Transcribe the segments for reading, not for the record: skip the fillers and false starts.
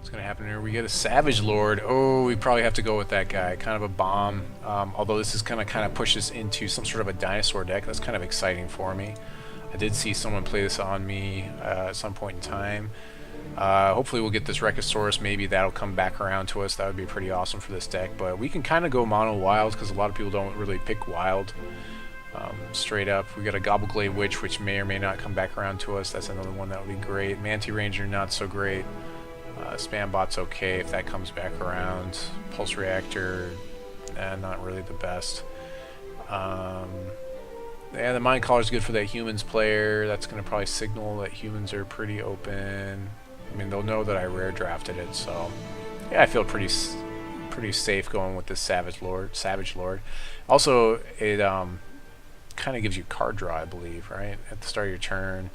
What's gonna happen here? We get a Savage Lord. Oh, we probably have to go with that guy. Kind of a bomb. Although this is gonna kind of push us into some sort of a dinosaur deck. That's kind of exciting for me. I did see someone play this on me at some point in time. Hopefully we'll get this Rekisaurus. Maybe that'll come back around to us. That would be pretty awesome for this deck. But we can kind of go mono wild because a lot of people don't really pick wild. Straight up, we got a Gobbleglade Witch, which may or may not come back around to us. That's another one that would be great. Manti Ranger, not so great. Spam Bot's okay if that comes back around. Pulse Reactor, not really the best. Yeah, the Mind Collar is good for that humans player. That's going to probably signal that humans are pretty open. I mean, they'll know that I rare drafted it, so yeah, I feel pretty safe going with this Savage Lord. Also, it kind of gives you card draw, I believe, right? At the start of your turn,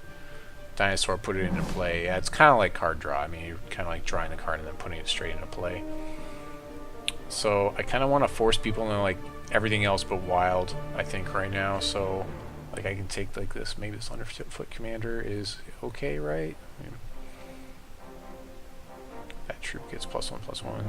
Dinosaur, put it into play. Yeah, it's kind of like card draw. I mean, you're kind of like drawing the card and then putting it straight into play. So I kind of want to force people into like everything else but wild, I think, right now. So like I can take like this. Maybe this Underfoot Commander is okay, right? I mean, that troop gets +1/+1.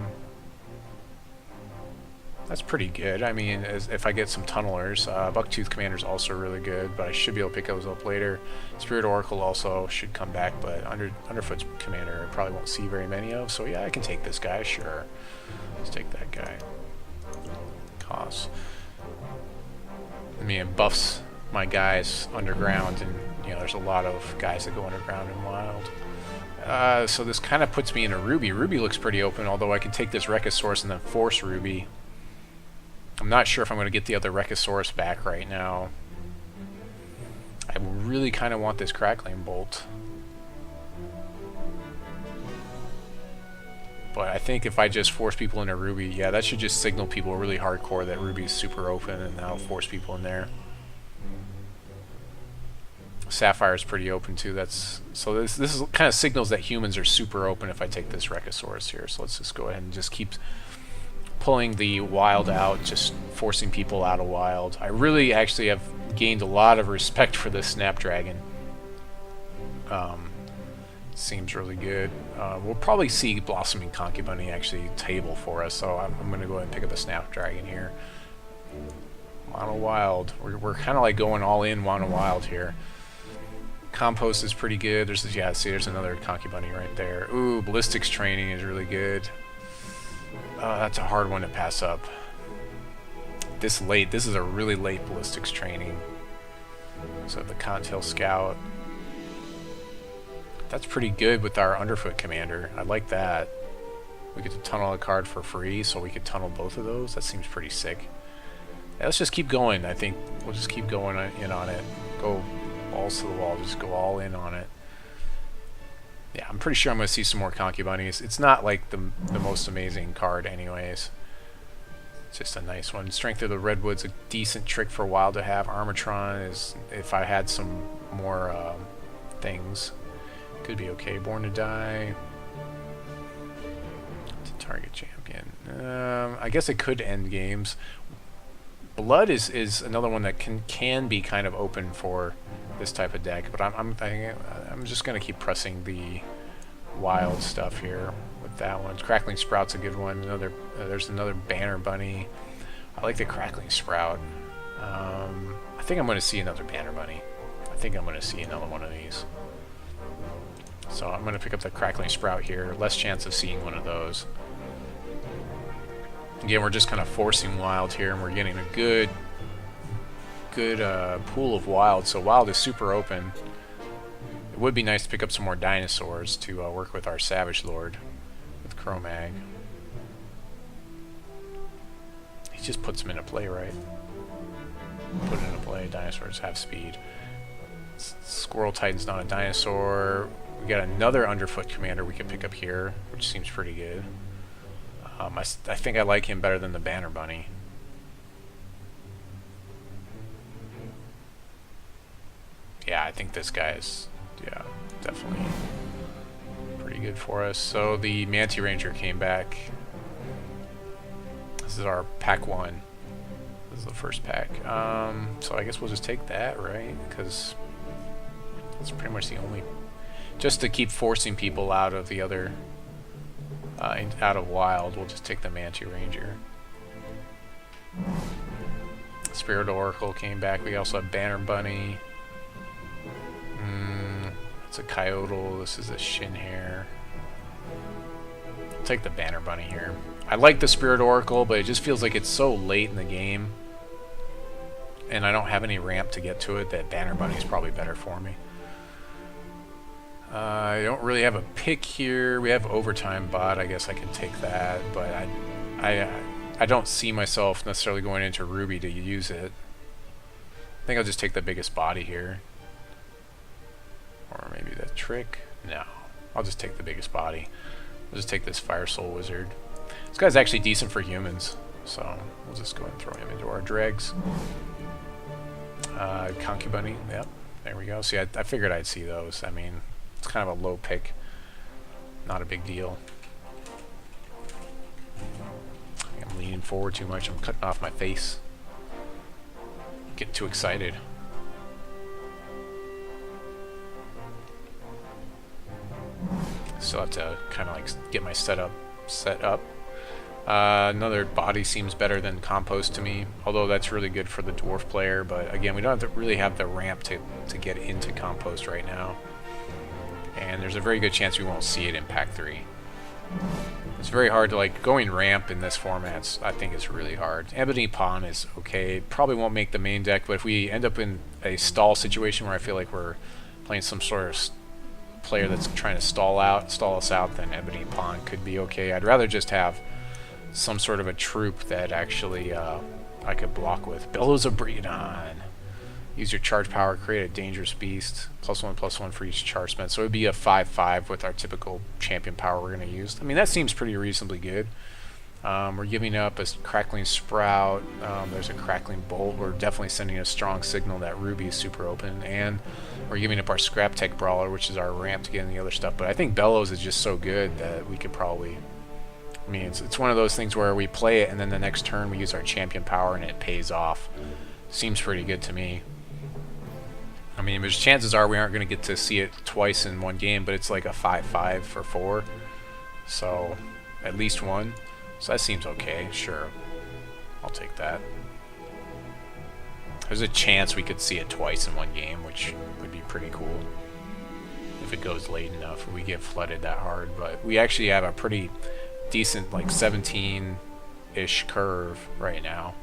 That's pretty good. I mean, if I get some tunnelers, Bucktooth Commander is also really good, but I should be able to pick those up later. Spirit Oracle also should come back, but Underfoot's Commander I probably won't see very many of, so yeah, I can take this guy, sure. Let's take that guy. Costs. I mean, it buffs my guys underground, and you know, there's a lot of guys that go underground and wild. So this kind of puts me in a Ruby. Ruby looks pretty open, although I can take this Rekisaurus and then force Ruby. I'm not sure if I'm going to get the other Rekisaurus back right now. I really kind of want this Crackling Bolt. But I think if I just force people into Ruby, yeah, that should just signal people really hardcore that Ruby's super open, and that'll force people in there. Sapphire's pretty open too. So this is kind of signals that humans are super open if I take this Rekisaurus here. So let's just go ahead and just keep pulling the wild out, just forcing people out of wild. I really actually have gained a lot of respect for this Snapdragon. Seems really good. We'll probably see Blossoming Concubunny actually table for us, so I'm going to go ahead and pick up a Snapdragon here. Mono wild. We're kind of like going all in mono wild here. Compost is pretty good. There's another Concubunny right there. Ooh, Ballistics Training is really good. That's a hard one to pass up. This is a really late Ballistics Training. So the Cottontail Scout. That's pretty good with our Underfoot Commander. I like that. We get to tunnel a card for free, so we could tunnel both of those. That seems pretty sick. Yeah, let's just keep going. I think we'll just keep going in on it. Go balls to the wall. Just go all in on it. Yeah, I'm pretty sure I'm going to see some more Concubunnies. It's not like the most amazing card anyways. It's just a nice one. Strength of the Redwood's a decent trick for wild to have. Armatron is, if I had some more things, could be okay. Born to Die. To target champion. I guess it could end games. Blood is another one that can be kind of open for this type of deck, but I'm just gonna keep pressing the wild stuff here with that one. Crackling Sprout's a good one. There's another Banner Bunny. I like the Crackling Sprout. I think I'm gonna see another Banner Bunny. I think I'm gonna see another one of these. So I'm gonna pick up the Crackling Sprout here. Less chance of seeing one of those. Again, we're just kind of forcing wild here, and we're getting a good pool of wild. So wild is super open. It would be nice to pick up some more dinosaurs to work with our Savage Lord with Cro-Mag. He just puts them into play, right? Put it into play. Dinosaurs have speed. Squirrel Titan's not a dinosaur. We got another Underfoot Commander we can pick up here, which seems pretty good. I think I like him better than the Banner Bunny. Yeah, I think this guy is, yeah, definitely pretty good for us. So the Manti Ranger came back. This is our pack 1. This is the first pack. So I guess we'll just take that, right? Because it's pretty much the only... Just to keep forcing people out of the other out of wild, we'll just take the Manti Ranger. Spirit Oracle came back. We also have Banner Bunny. It's a Coyote. This is a Shinhair. I'll take the Banner Bunny here. I like the Spirit Oracle, but it just feels like it's so late in the game, and I don't have any ramp to get to it, that Banner Bunny is probably better for me. I don't really have a pick here. We have Overtime Bot. I guess I can take that, but I don't see myself necessarily going into Ruby to use it. I think I'll just take the biggest body here. Or maybe that trick. No, I'll just take the biggest body. I'll just take this Fire Soul Wizard. This guy's actually decent for humans, so we'll just go ahead and throw him into our dregs. Concubunny, yep, there we go. See, I figured I'd see those. I mean, it's kind of a low pick, not a big deal. I'm leaning forward too much. I'm cutting off my face. Getting too excited. Still have to kind of like get my setup set up. Another body seems better than Compost to me, although that's really good for the Dwarf player, but again, we don't have to really have the ramp to get into Compost right now. And there's a very good chance we won't see it in Pack 3. It's very hard to, like, going ramp in this format, I think it's really hard. Ebony Pawn is okay, probably won't make the main deck, but if we end up in a stall situation where I feel like we're playing some sort of player that's trying to stall us out, then Ebony Pawn could be okay. I'd rather just have some sort of a troop that actually I could block with. Bellows of Breedon. Use your charge power, create a dangerous beast. +1/+1 for each charge spent. So it would be a 5/5 with our typical champion power we're going to use. I mean, that seems pretty reasonably good. We're giving up a Crackling Sprout. There's a Crackling Bolt. We're definitely sending a strong signal that Ruby is super open. And we're giving up our Scrap Tech Brawler, which is our ramp to get in the other stuff. But I think Bellows is just so good that we could probably... I mean, it's one of those things where we play it and then the next turn we use our champion power and it pays off. Seems pretty good to me. I mean, there's chances are we aren't going to get to see it twice in one game, but it's like a 5/5 for 4. So, at least one. So that seems okay, sure. I'll take that. There's a chance we could see it twice in one game, which would be pretty cool. If it goes late enough, we get flooded that hard. But we actually have a pretty decent, like, 17-ish curve right now.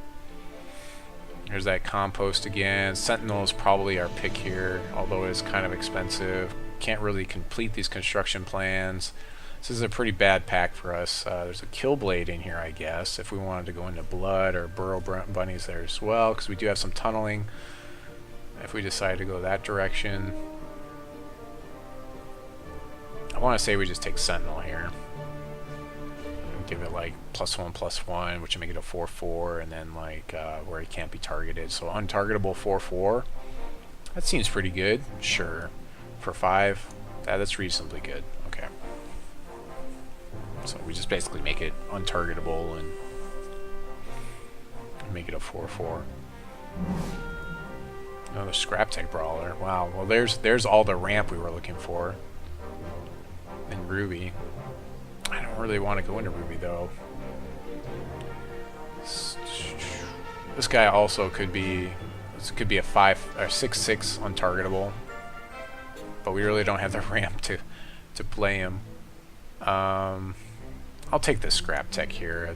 There's that Compost again. Sentinel is probably our pick here, although it is kind of expensive. Can't really complete these construction plans. This is a pretty bad pack for us. There's a Killblade in here, I guess, if we wanted to go into Blood, or Burrow Bunnies there as well, because we do have some tunneling if we decide to go that direction. I want to say we just take Sentinel here. Give it like +1/+1, which would make it a 4/4, and then like where it can't be targeted. So untargetable 4/4. That seems pretty good. Sure. For 5, that's reasonably good. Okay. So we just basically make it untargetable and make it a 4/4. Another Scrap Tech Brawler. Wow. Well, there's all the ramp we were looking for in Ruby. I don't really want to go into Ruby though. This guy also could be. This could be a 5 or 6/6 untargetable, but we really don't have the ramp to play him. I'll take the Scrap Tech here.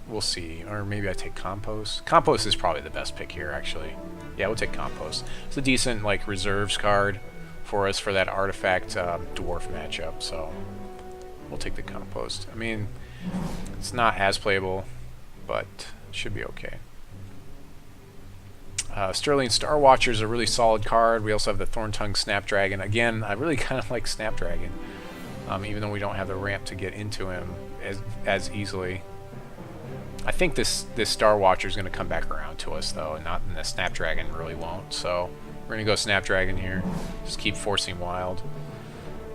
We'll see, or maybe I take Compost. Compost is probably the best pick here, actually. Yeah, we'll take Compost. It's a decent like reserves card for us for that artifact dwarf matchup. So. We'll take the Compost. I mean, it's not as playable, but it should be okay. Sterling Star Watcher is a really solid card. We also have the Thorntongue Snapdragon. Again, I really kind of like Snapdragon, even though we don't have the ramp to get into him as easily. I think this Star Watcher is going to come back around to us, though, and the Snapdragon really won't. So we're going to go Snapdragon here. Just keep forcing wild.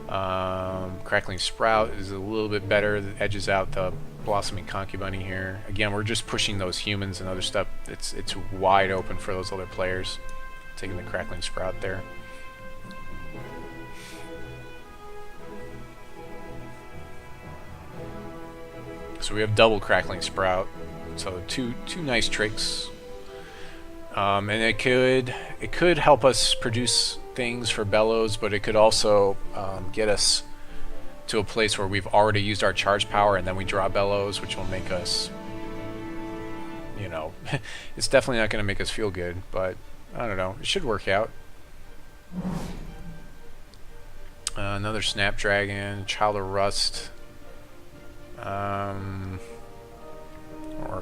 Crackling Sprout is a little bit better. It edges out the Blossoming Concubunny here. Again, we're just pushing those humans and other stuff. It's wide open for those other players. Taking the Crackling Sprout there. So we have double Crackling Sprout. So two nice tricks. And it could help us produce things for Bellows, but it could also get us to a place where we've already used our charge power and then we draw Bellows, which will make us, you know, it's definitely not going to make us feel good, but I don't know, it should work out. Another Snapdragon, Child of Rust, or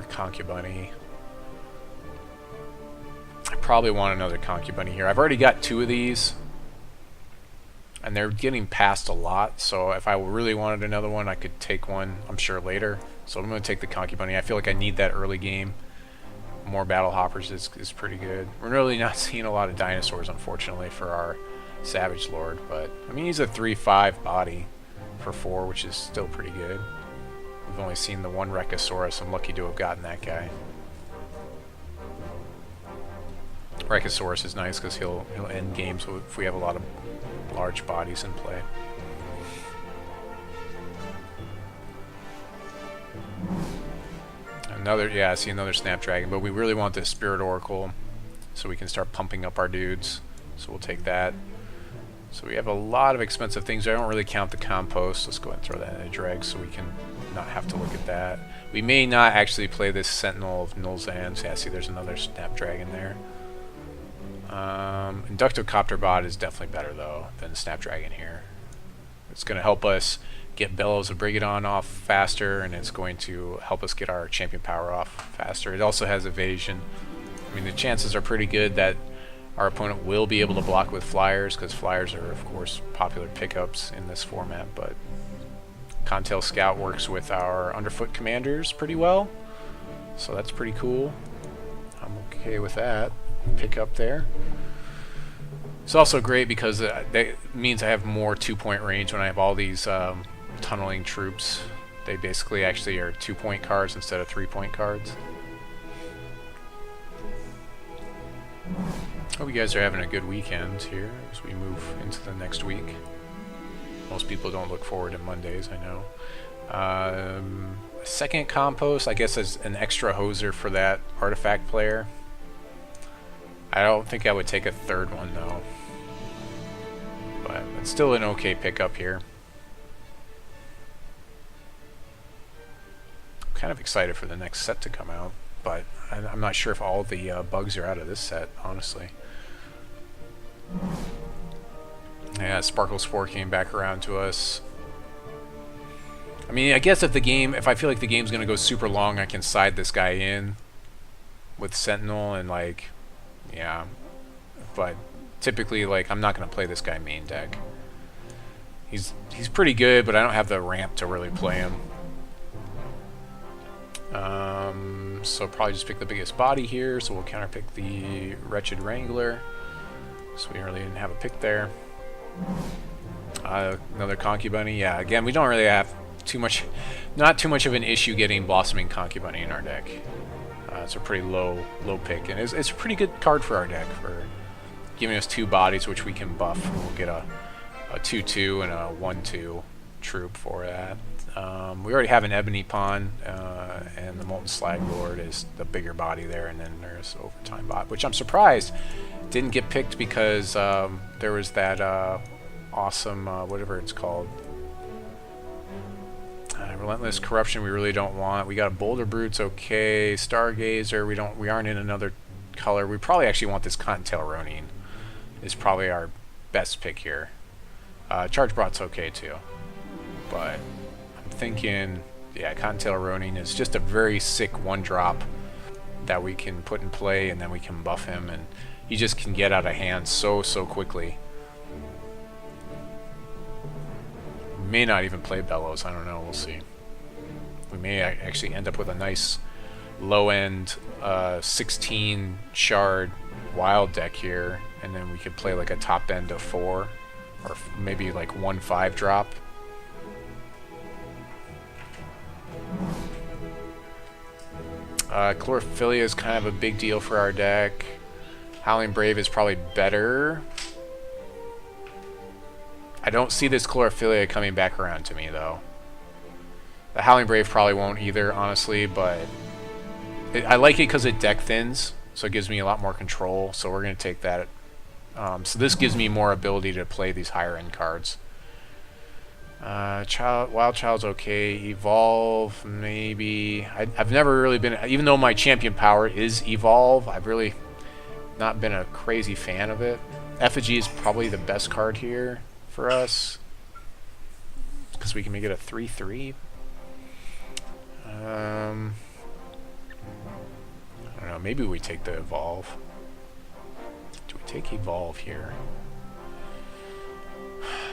Concubunny. I probably want another Concubunny here. I've already got 2 of these, and they're getting passed a lot, so if I really wanted another one, I could take one, I'm sure, later. So I'm going to take the Concubunny. I feel like I need that early game. More Battle Hoppers is pretty good. We're really not seeing a lot of dinosaurs, unfortunately, for our Savage Lord, but I mean, he's a 3/5 body for 4, which is still pretty good. We've only seen the one Rechosaurus. I'm lucky to have gotten that guy. Rechosaurus is nice because he'll end games if we have a lot of large bodies in play. I see another Snapdragon, but we really want this Spirit Oracle so we can start pumping up our dudes. So we'll take that. So we have a lot of expensive things. I don't really count the Compost. Let's go ahead and throw that in a drag so we can not have to look at that. We may not actually play this Sentinel of Nulzans. Yeah, see, there's another Snapdragon there. Inductocopter Bot is definitely better, though, than Snapdragon here. It's going to help us get Bellows of Brigadon off faster, and it's going to help us get our Champion Power off faster. It also has Evasion. I mean, the chances are pretty good that our opponent will be able to block with Flyers, because Flyers are, of course, popular pickups in this format, but Contail Scout works with our Underfoot Commanders pretty well, so that's pretty cool. I'm okay with that pickup there. It's also great because that means I have more 2-point range when I have all these tunneling troops. They basically actually are 2-point cards instead of 3-point cards. Hope you guys are having a good weekend here as we move into the next week. Most people don't look forward to Mondays, I know. Second Compost, I guess, as an extra hoser for that artifact player. I don't think I would take a third one, though. But it's still an okay pickup here. I'm kind of excited for the next set to come out, but I'm not sure if all the bugs are out of this set, honestly. Yeah, Sparkle Spore came back around to us. I mean, I guess if I feel like the game's going to go super long, I can side this guy in with Sentinel and, like, yeah. But typically, like, I'm not going to play this guy main deck. He's pretty good, but I don't have the ramp to really play him. So probably just pick the biggest body here, so we'll counterpick the Wretched Wrangler. So we really didn't have a pick there. Another Concubunny. Yeah, again, we don't really have not too much of an issue getting Blossoming Concubunny in our deck. It's a pretty low pick, and it's a pretty good card for our deck for giving us 2 bodies, which we can buff. We'll get a 2/2 and a 1/2 troop for that. We already have an Ebony Pawn, and the Molten Slag Lord is the bigger body there, and then there's Overtime Bot, which I'm surprised didn't get picked because there was that awesome, whatever it's called, Relentless Corruption we really don't want. We got a Boulder Brute's okay, Stargazer, we aren't in another color. We probably actually want this Cottontail Ronin. Is probably our best pick here. Charge Brot's okay too, but I'm thinking, yeah, Cottontail Ronin is just a very sick 1-drop that we can put in play, and then we can buff him, and he just can get out of hand so quickly. We may not even play Bellows, I don't know, we'll see. We may actually end up with a nice low-end 16 shard wild deck here, and then we could play like a top end of 4, or maybe like 1 5-drop. Chlorophylla is kind of a big deal for our deck. Howling Brave is probably better. I don't see this Chlorophylla coming back around to me, though. The Howling Brave probably won't either, honestly, but I like it because it deck thins, so it gives me a lot more control, so we're going to take that. So this gives me more ability to play these higher end cards. Wild Child's okay. Evolve, maybe. I've never really been, even though my champion power is Evolve, I've really not been a crazy fan of it. Effigy is probably the best card here for us, because we can make it a 3/3. I don't know, maybe we take the Evolve. Do we take Evolve here?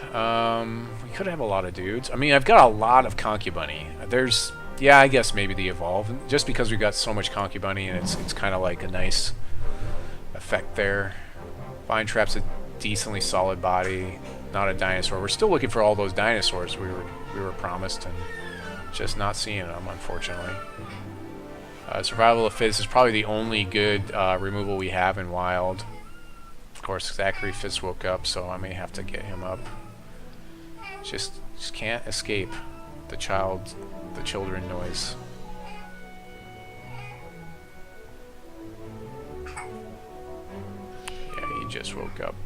We could have a lot of dudes. I mean, I've got a lot of Concubunny. There's, yeah, I guess maybe the Evolve, just because we've got so much Concubunny, and it's kind of like a nice effect there. Vine Trap's a decently solid body, not a dinosaur. We're still looking for all those dinosaurs we were promised, and just not seeing them, unfortunately. Survival of the Fittest is probably the only good removal we have in Wild. Of course, Zachary Fitz woke up, so I may have to get him up. Just can't escape the children noise. Yeah, he just woke up.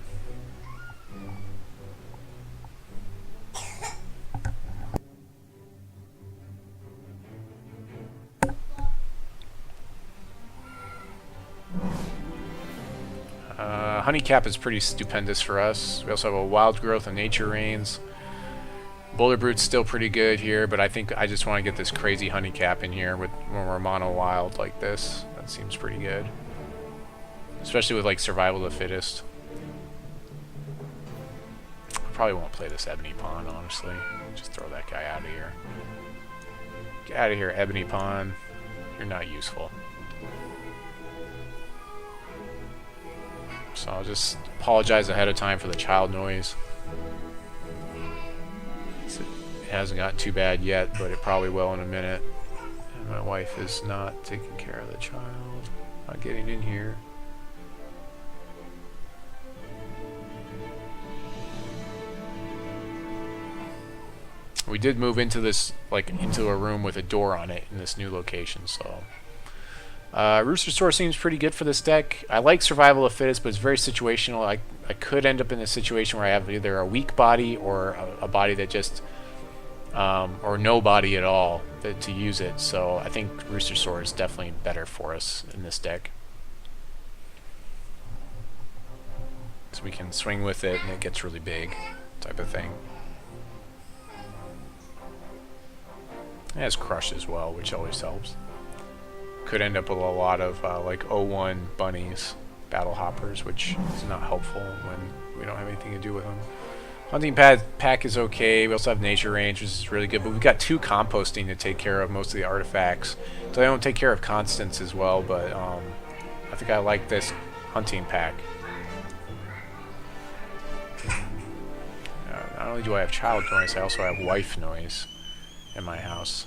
Honeycap is pretty stupendous for us. We also have a Wild Growth and Nature Reigns. Boulder Brute's still pretty good here, but I think I just want to get this crazy Honeycap in here when we're mono wild like this. That seems pretty good. Especially with like Survival of the Fittest. I probably won't play this Ebony Pawn, honestly. Just throw that guy out of here. Get out of here, Ebony Pawn. You're not useful. So I'll just apologize ahead of time for the child noise. It hasn't gotten too bad yet, but it probably will in a minute. And my wife is not taking care of the child. Not getting in here. We did move into this, like, into a room with a door on it in this new location, so... Roostersaur seems pretty good for this deck. I like Survival of the Fittest, but it's very situational. I could end up in a situation where I have either a weak body or a body that just... or no body at all to use it, so I think Roostersaur is definitely better for us in this deck. So we can swing with it and it gets really big, type of thing. It has Crush as well, which always helps. Could end up with a lot of like 01 bunnies, Battle Hoppers, which is not helpful when we don't have anything to do with them. Hunting Pack is okay. We also have Nature Range, which is really good, but we've got 2 composting to take care of most of the artifacts. So I don't take care of Constants as well, but I think I like this Hunting Pack. Not only do I have child noise, I also have wife noise in my house.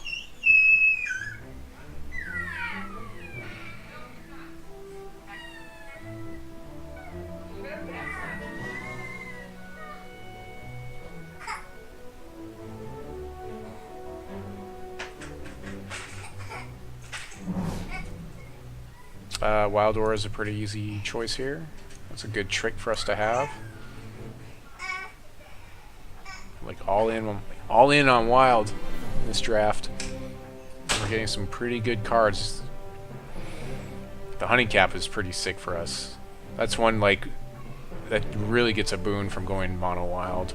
Wild Aura is a pretty easy choice here. That's a good trick for us to have. Like all in on Wild in this draft. We're getting some pretty good cards. The Honeycap is pretty sick for us. That's one like that really gets a boon from going mono wild.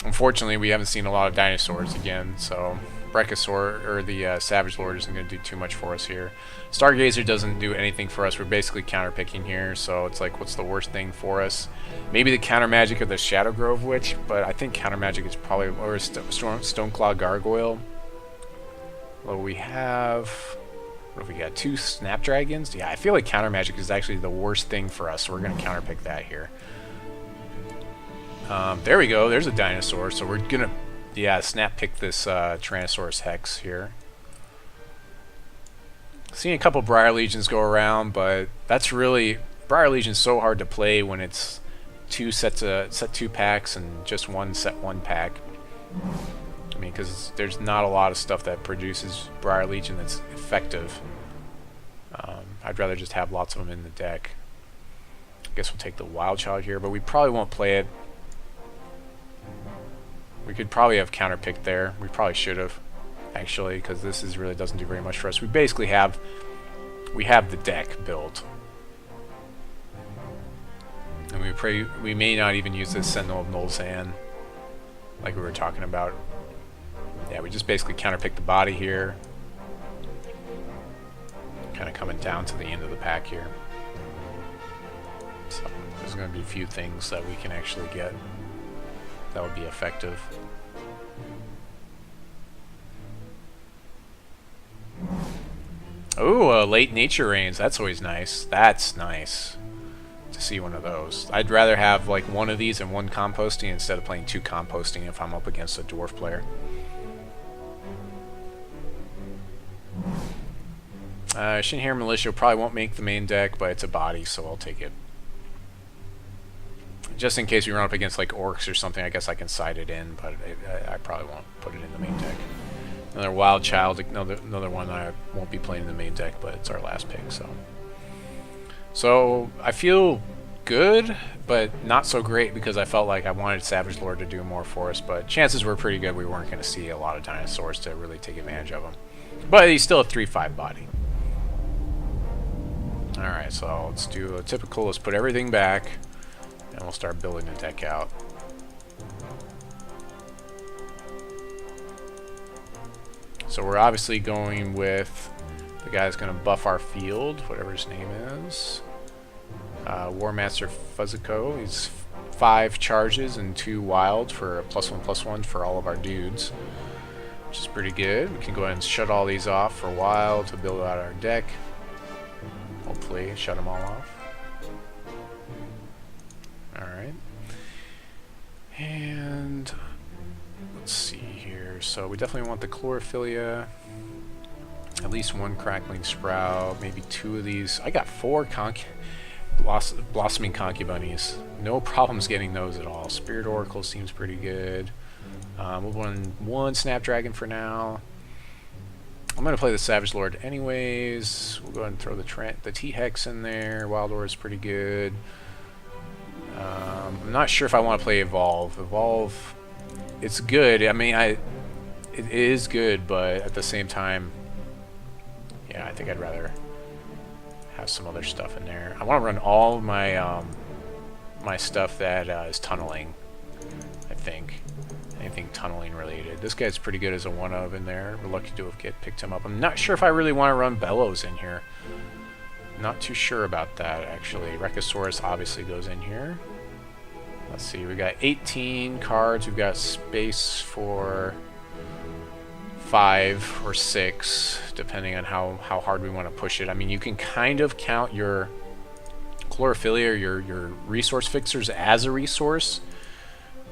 Unfortunately, we haven't seen a lot of dinosaurs again, so Brachiosaur, or the Savage Lord, isn't going to do too much for us here. Stargazer doesn't do anything for us. We're basically counter-picking here, so it's like, what's the worst thing for us? Maybe the counter magic of the Shadow Grove Witch, but I think counter magic is probably, or Stoneclaw Gargoyle. Well, we have, what have we got, 2 Snapdragons? Yeah, I feel like counter magic is actually the worst thing for us, so we're going to counter-pick that here. There we go, there's a dinosaur, so we're gonna, yeah, snap pick this Tyrannosaurus Hex here. Seeing a couple Briar Legions go around, but that's really, Briar Legion's so hard to play when it's set 2 packs and just one set 1 pack. I mean, because there's not a lot of stuff that produces Briar Legion that's effective. I'd rather just have lots of them in the deck. I guess we'll take the Wild Child here, but we probably won't play it. We could probably have counterpicked there. We probably should have, actually, because this really doesn't do very much for us. We basically have the deck built. And we may not even use this Sentinel of Nolzan like we were talking about. Yeah, we just basically counterpick the body here. Kind of coming down to the end of the pack here. So there's going to be a few things that we can actually get that would be effective. Oh, late Nature Rains. That's always nice. That's nice to see one of those. I'd rather have like one of these and one composting instead of playing 2 composting if I'm up against a dwarf player. Shinhare Militia probably won't make the main deck, but it's a body, so I'll take it. Just in case we run up against like orcs or something, I guess I can side it in, but I probably won't put it in the main deck. Another Wild Child, another one that I won't be playing in the main deck, but it's our last pick, so I feel good, but not so great because I felt like I wanted Savage Lord to do more for us, but chances were pretty good we weren't going to see a lot of dinosaurs to really take advantage of them. But he's still a 3/5 body. Alright, so let's do a typical, let's put everything back, and we'll start building the deck out. So we're obviously going with the guy that's going to buff our field, whatever his name is. War Master Fuzzico. He's 5 charges and 2 wild for a +1/+1 for all of our dudes, which is pretty good. We can go ahead and shut all these off for wild to build out our deck. Hopefully shut them all off. Alright. And let's see here. So we definitely want the Chlorophylla. At least 1 Crackling Sprout. Maybe 2 of these. I got 4 Blossoming Concubunnies. No problems getting those at all. Spirit Oracle seems pretty good. We'll run 1 Snapdragon for now. I'm going to play the Savage Lord anyways. We'll go ahead and throw the T-Hex in there. Wild Aura is pretty good. I'm not sure if I want to play Evolve. Evolve, it's good. I mean, it is good, but at the same time, yeah, I think I'd rather have some other stuff in there. I want to run all my my stuff that is tunneling, I think. Anything tunneling related. This guy's pretty good as a 1-of in there. We're lucky to have picked him up. I'm not sure if I really want to run Bellows in here. Not too sure about that, actually. Rekosaurus obviously goes in here. Let's see, we got 18 cards. We've got space for 5 or 6, depending on how hard we want to push it. I mean, you can kind of count your Chlorophylla or your resource fixers as a resource.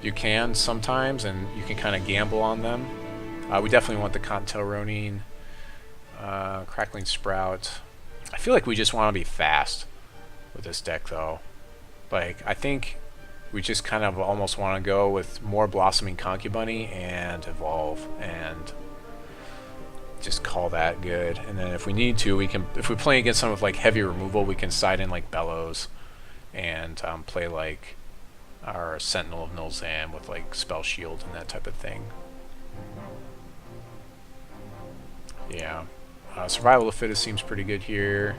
You can sometimes, and you can kind of gamble on them. We definitely want the Cottontail Ronin, Crackling Sprout. I feel like we just want to be fast with this deck, though. Like, I think we just kind of almost want to go with more Blossoming Concubunny and Evolve, and just call that good. And then if we need to, we can. If we play against some with like heavy removal, we can side in like Bellows, and play like our Sentinel of Nolzan with like Spell Shield and that type of thing. Yeah. Survival of the Fittest seems pretty good here.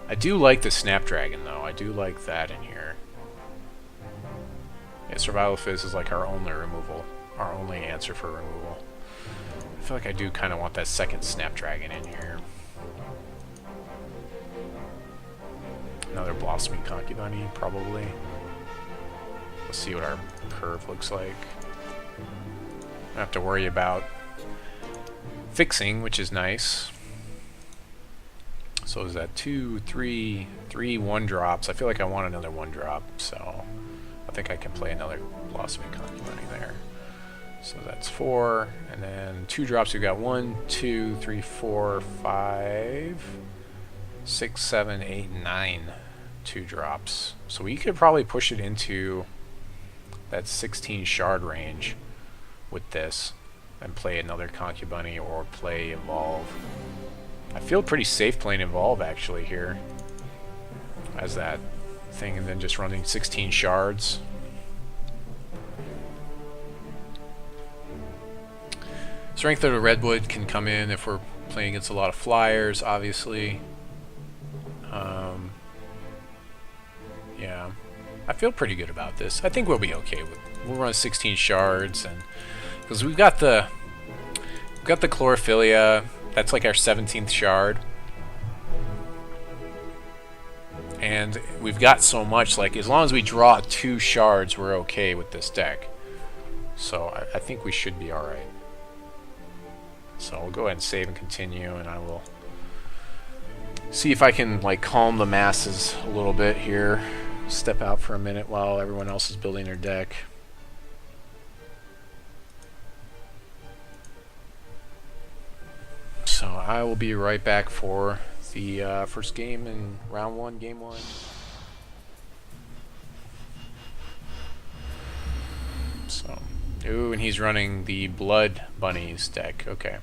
I do like the Snapdragon, though. I do like that in here. Yeah, Survival of the Fittest is like our only removal. Our only answer for removal. I feel like I do kind of want that second Snapdragon in here. Another Blossoming Concubunny, probably. Let's see what our curve looks like. Don't have to worry about fixing, which is nice. So is that 2, 3, 3 1-drops? I feel like I want another 1-drop, so I think I can play another Blossoming Concubunny there. So that's 4, and then 2 drops. We've got 1, 2, 3, 4, 5, 6, 7, 8, 9. 2 drops. So we could probably push it into that 16 shard range with this and play another Concubunny or play Evolve. I feel pretty safe playing Evolve actually here as that thing, and then just running 16 shards. Strength of the Redwood can come in if we're playing against a lot of flyers, obviously. Yeah, I feel pretty good about this. I think we'll be okay with. We'll run 16 shards, and because we've got the Chlorophylla. That's like our 17th shard, and we've got so much. Like as long as we draw 2 shards, we're okay with this deck. So I think we should be all right. So we'll go ahead and save and continue, and I will see if I can like calm the masses a little bit here. Step out for a minute while everyone else is building their deck. So I will be right back for the first game in round 1, game 1. So, ooh, and he's running the Blood Bunnies deck. Okay,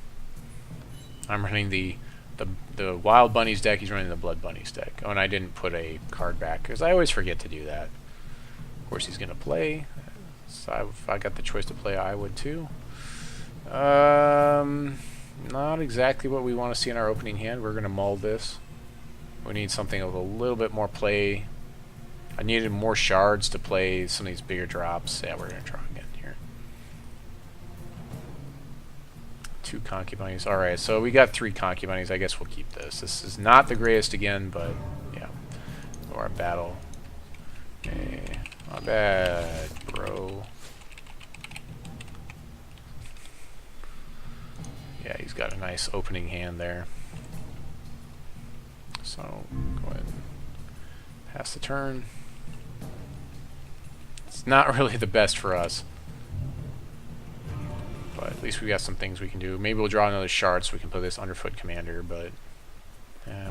I'm running the Wild Bunnies deck. He's running the Blood Bunnies deck. Oh, and I didn't put a card back because I always forget to do that. Of course, he's gonna play. So if I got the choice to play, I would too. Not exactly what we want to see in our opening hand. We're gonna mull this. We need something with a little bit more play. I needed more shards to play some of these bigger drops. Yeah, we're gonna try again here. 2 Concubunnies. Alright, so we got 3 Concubunnies. I guess we'll keep this. This is not the greatest again, but yeah. Or a battle. Okay. Not bad, bro. Yeah, he's got a nice opening hand there. So, go ahead and pass the turn. It's not really the best for us. But at least we got some things we can do. Maybe we'll draw another shard so we can put this Underfoot Commander, but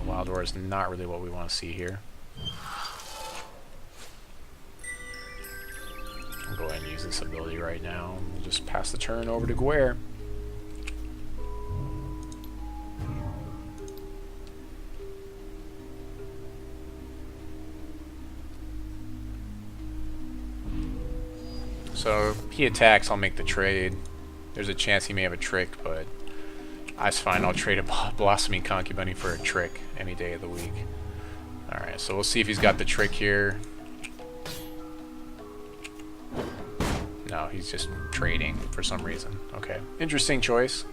Wild Roar is not really what we want to see here. I'll go ahead and use this ability right now. We'll just pass the turn over to Guer. So he attacks, I'll make the trade. There's a chance he may have a trick, but that's fine. I'll trade a Blossoming Concubunny for a trick any day of the week. Alright, so we'll see if he's got the trick here. No, he's just trading for some reason. Okay, interesting choice.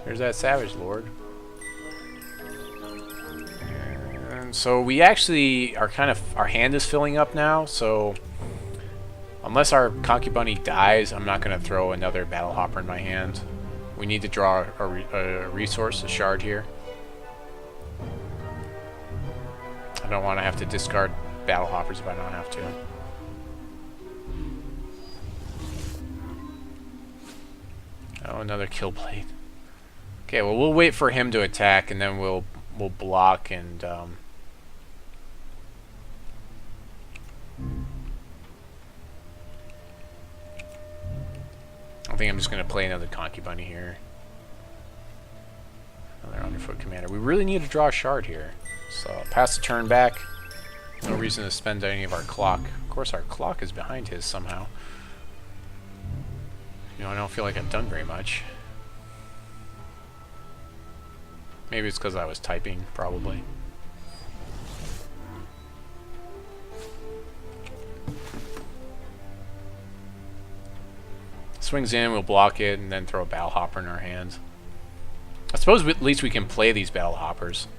There's that Savage Lord. So we actually are our hand is filling up now, so unless our Concubunny dies, I'm not going to throw another Battle Hopper in my hand. We need to draw a resource, a shard here. I don't want to have to discard Battle Hoppers if I don't have to. Oh, another Kill Blade. Okay, well we'll wait for him to attack, and then we'll block and I think I'm just going to play another Concubunny here. Another Underfoot Commander. We really need to draw a shard here. So I'll pass the turn back. No reason to spend any of our clock. Of course, our clock is behind his somehow. You know, I don't feel like I've done very much. Maybe it's because I was typing, probably. Swings in, we'll block it, and then throw a Battle Hopper in our hands. I suppose at least we can play these Battle Hoppers.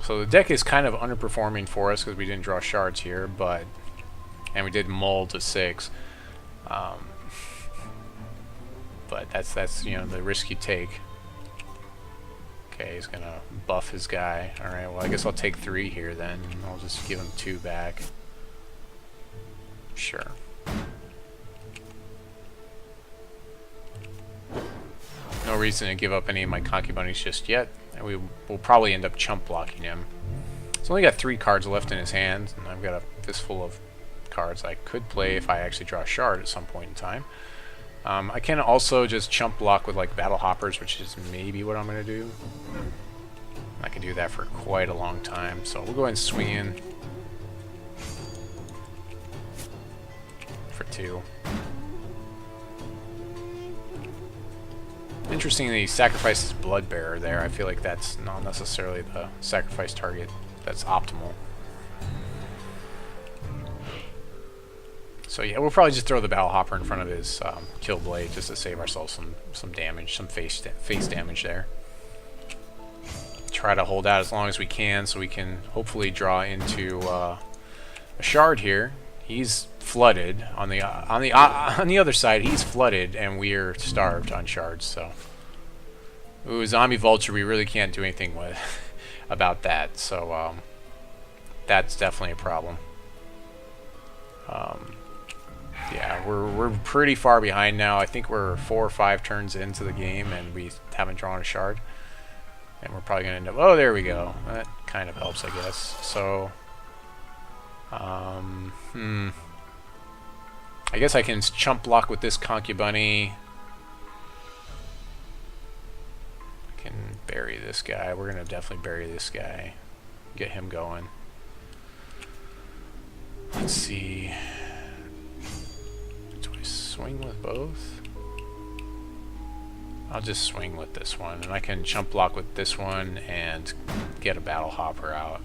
So the deck is kind of underperforming for us because we didn't draw shards here, but... And we did mull to 6. but that's you know, the risk you take. Okay, he's gonna buff his guy. Alright, well I guess I'll take 3 here then. I'll just give him 2 back. Sure. No reason to give up any of my Concubunnies just yet. And we will probably end up chump blocking him. He's only got 3 cards left in his hand, and I've got a fistful of cards I could play if I actually draw a shard at some point in time. I can also just chump block with like Battle Hoppers, which is maybe what I'm going to do. I can do that for quite a long time, so we'll go ahead and swing in for 2. Interesting that he sacrifices Bloodbearer there. I feel like that's not necessarily the sacrifice target that's optimal. So yeah, we'll probably just throw the Battle Hopper in front of his Kill Blade just to save ourselves some damage, some face damage there. Try to hold out as long as we can so we can hopefully draw into a shard here. He's flooded on the other side. He's flooded and we're starved on shards. So, ooh, Zombie Vulture, we really can't do anything with about that. So that's definitely a problem. Yeah, we're pretty far behind now. I think we're 4 or 5 turns into the game and we haven't drawn a shard. And we're probably going to end up... Oh, there we go. That kind of helps, I guess. So, I guess I can chump block with this Concubunny. I can bury this guy. We're going to definitely bury this guy. Get him going. Let's see... swing with both? I'll just swing with this one, and I can chump block with this one and get a Battle Hopper out.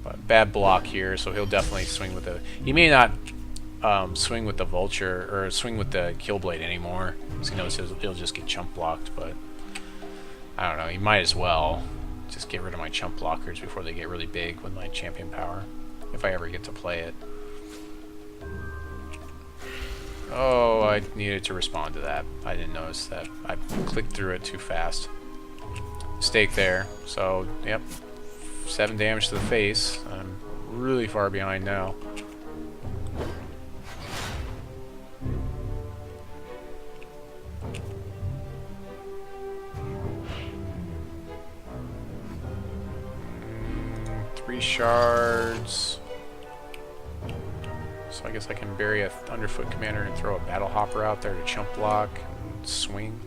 But bad block here, so he'll definitely swing with the... He may not swing with the Vulture, or swing with the Kill Blade anymore, because he knows he'll just get chump blocked, but... I don't know, he might as well just get rid of my chump blockers before they get really big with my champion power, if I ever get to play it. Oh, I needed to respond to that. I didn't notice that. I clicked through it too fast. Mistake there. So, yep. 7 damage to the face. I'm really far behind now. Three shards. So I guess I can bury a Underfoot Commander and throw a Battle Hopper out there to chump block and swing.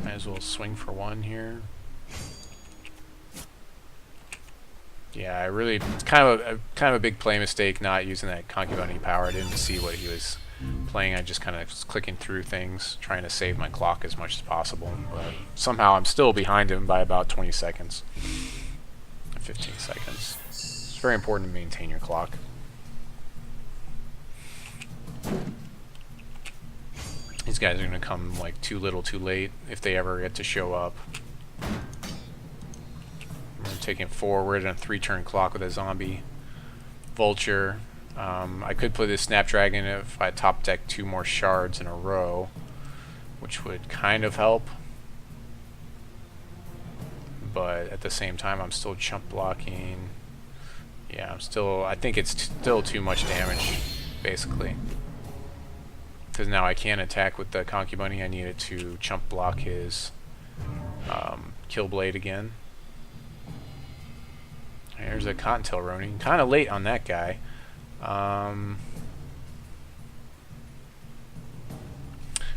Might as well swing for 1 here. Yeah, I really... It's kind of a big play mistake not using that Concubunny power. I didn't see what he was playing. I just kind of was clicking through things, trying to save my clock as much as possible. But somehow I'm still behind him by about 20 seconds. 15 seconds. It's very important to maintain your clock. These guys are going to come like too little too late if they ever get to show up. I'm taking forward on a 3-turn clock with a Zombie Vulture. I could play this Snapdragon if I top deck 2 more shards in a row, which would kind of help. But at the same time, I'm still chump blocking. Yeah, I think it's still too much damage, basically. Because now I can't attack with the Concubunny. I needed to chump block his Kill Blade again. There's a Cottontail Ronin. Kind of late on that guy.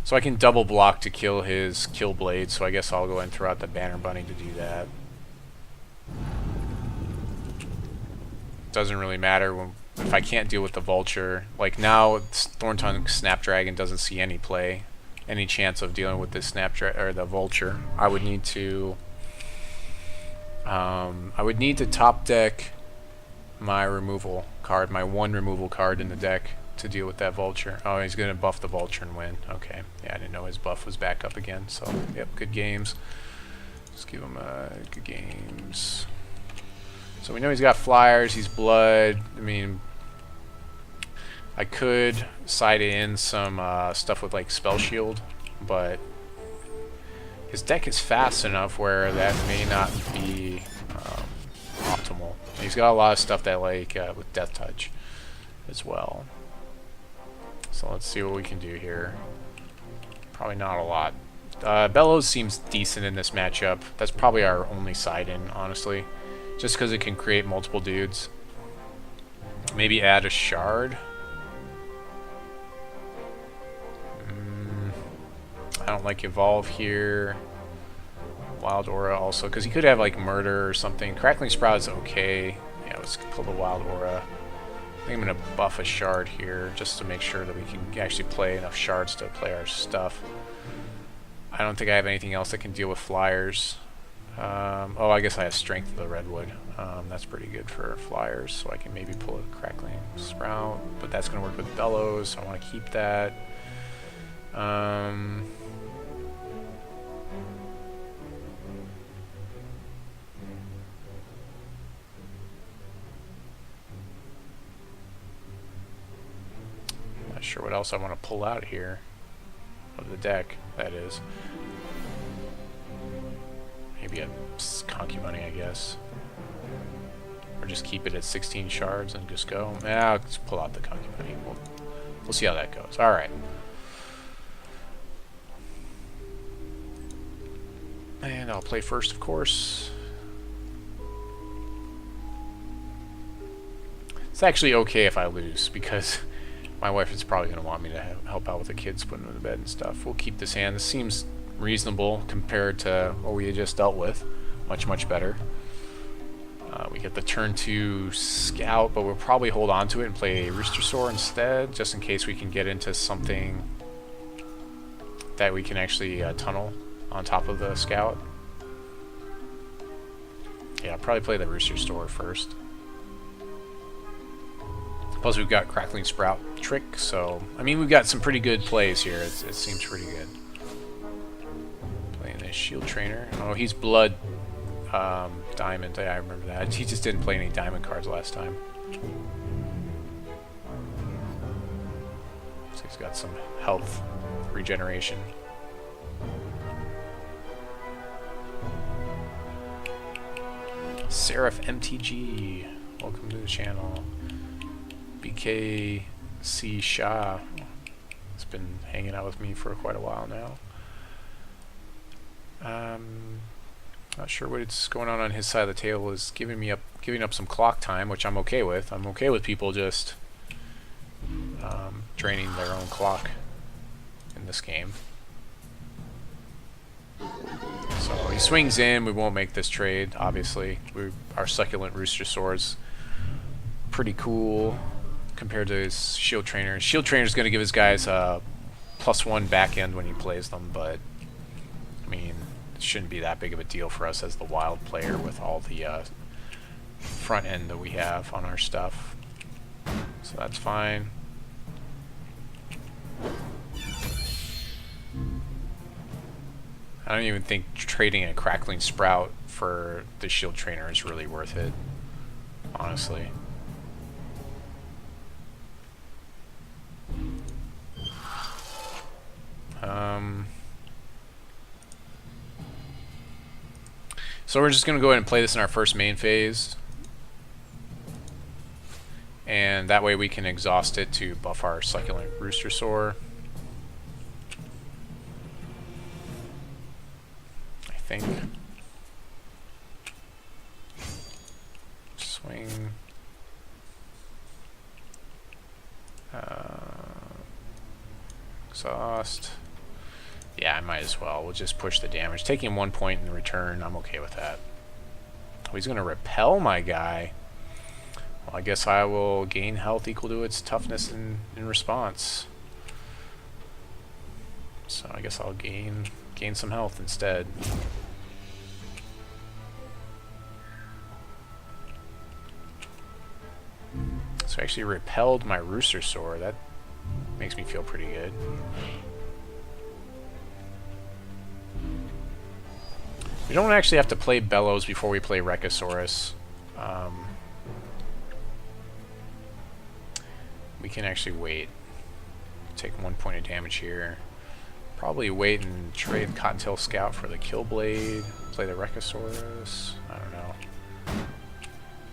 So I can double block to kill his Kill Blade, so I guess I'll go ahead and throw out the Banner Bunny to do that. Doesn't really matter if I can't deal with the Vulture. Like now, Thorntongue Snapdragon doesn't see any play, any chance of dealing with this Snapdragon or the Vulture. I would need to top deck my removal card, my 1 removal card in the deck to deal with that Vulture. Oh, he's going to buff the Vulture and win. Okay. Yeah, I didn't know his buff was back up again. So, yep, good games. Let's give him good games. So we know he's got flyers, he's blood. I mean, I could side in some stuff with like Spell Shield, but his deck is fast enough where that may not be optimal. He's got a lot of stuff that like with Death Touch as well. So let's see what we can do here. Probably not a lot. Bellows seems decent in this matchup. That's probably our only side in, honestly. Just because it can create multiple dudes. Maybe add a Shard. I don't like Evolve here. Wild Aura also, because he could have like Murder or something. Crackling Sprout is okay. Yeah, let's pull the Wild Aura. I think I'm going to buff a Shard here just to make sure that we can actually play enough Shards to play our stuff. I don't think I have anything else that can deal with Flyers. Oh, I guess I have Strength of the Redwood. That's pretty good for Flyers, so I can maybe pull a Crackling Sprout. But that's going to work with Bellows, so I want to keep that. Not sure what else I want to pull out here of the deck, that is. Maybe a Conky Money, I guess. Or just keep it at 16 shards and just go. Yeah, let's pull out the Conky Money. We'll see how that goes. Alright. And I'll play first, of course. It's actually okay if I lose, because my wife is probably going to want me to help out with the kids, putting them to bed and stuff. We'll keep this hand. This seems reasonable compared to what we had just dealt with. Much, much better. We get the turn 2 Scout, but we'll probably hold on to it and play Rooster Soar instead, just in case we can get into something that we can actually tunnel on top of the Scout. Yeah, I'll probably play the Rooster Soar first. Plus we've got Crackling Sprout Trick, so I mean we've got some pretty good plays here. It seems pretty good. Playing a Shield Trainer. Oh, he's Blood Diamond. Yeah, I remember that. He just didn't play any Diamond cards last time. So he's got some health regeneration. Seraph MTG, welcome to the channel. BKC Shah has been hanging out with me for quite a while now. Not sure what's going on his side of the table. Is giving up some clock time, which I'm okay with. I'm okay with people just draining their own clock in this game. So he swings in. We won't make this trade, obviously. Our Succulent Rooster Soar's pretty cool compared to his Shield Trainer. Shield Trainer is going to give his guys a +1 back end when he plays them, but I mean, it shouldn't be that big of a deal for us as the wild player with all the front end that we have on our stuff. So that's fine. I don't even think trading a Crackling Sprout for the Shield Trainer is really worth it, honestly. So we're just going to go ahead and play this in our first main phase. And that way we can exhaust it to buff our Succulent Rooster Soar. I think. Swing. Exhaust. Yeah, I might as well. We'll just push the damage. Taking 1 point in return, I'm okay with that. Oh, he's going to repel my guy. Well, I guess I will gain health equal to its toughness in response. So I guess I'll gain some health instead. So I actually repelled my Rooster Soar. That makes me feel pretty good. We don't actually have to play Bellows before we play Rekisaurus. we can actually wait. Take 1 point of damage here. Probably wait and trade Cottontail Scout for the Killblade. Play the Rekosaurus. I don't know.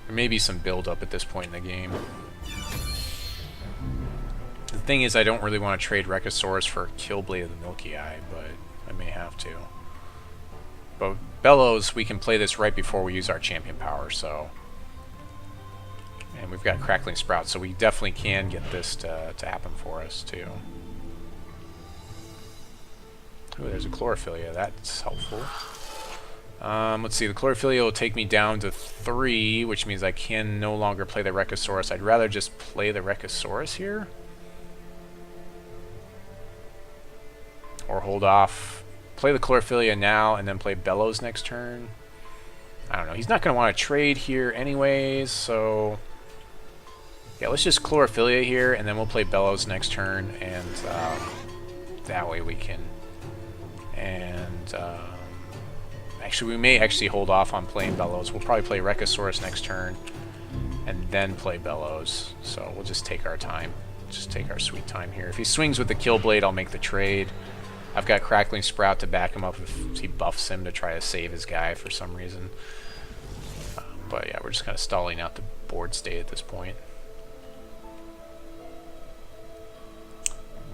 There may be some build up at this point in the game. The thing is, I don't really want to trade Rekosaurus for Killblade of the Milky Eye, but I may have to. But Bellows, we can play this right before we use our champion power, so... And we've got Crackling Sprout, so we definitely can get this to happen for us, too. Ooh, there's a Chlorophylla. That's helpful. Let's see. The Chlorophylla will take me down to 3, which means I can no longer play the Rekosaurus. I'd rather just play the Rekosaurus here. Or hold off. Play the Chlorophylla now and then play Bellows next turn. I don't know. He's not going to want to trade here anyways, so... Yeah, let's just Chlorophylla here, and then we'll play Bellows next turn, and that way we can... And, actually, we may actually hold off on playing Bellows. We'll probably play Rekosaurus next turn, and then play Bellows. So we'll just take our time. Just take our sweet time here. If he swings with the Killblade, I'll make the trade. I've got Crackling Sprout to back him up if he buffs him to try to save his guy for some reason. But yeah, we're just kind of stalling out the board state at this point.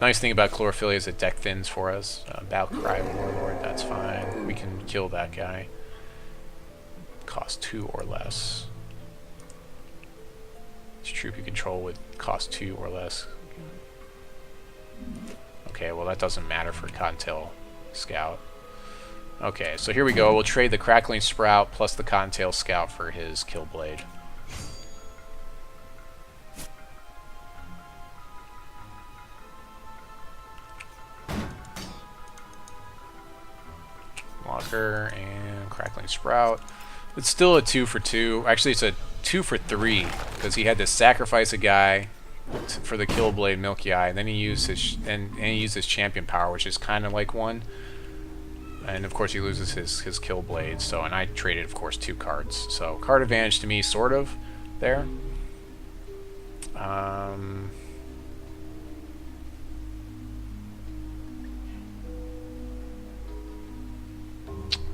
Nice thing about Chlorophylla is it deck thins for us. Valkyrie Warlord, that's fine. We can kill that guy. Cost 2 or less. Each troop you control would cost 2 or less. Okay, well that doesn't matter for Cottontail Scout. Okay, so here we go. We'll trade the Crackling Sprout plus the Cottontail Scout for his Killblade. Walker and Crackling Sprout. It's still a 2 for 2. Actually, it's a 2 for 3 because he had to sacrifice a guy for the Killblade Milky Eye, and then he used his he used his champion power, which is kind of like 1. And of course, he loses his Killblade. So, and I traded, of course, 2 cards. So, card advantage to me, sort of, there.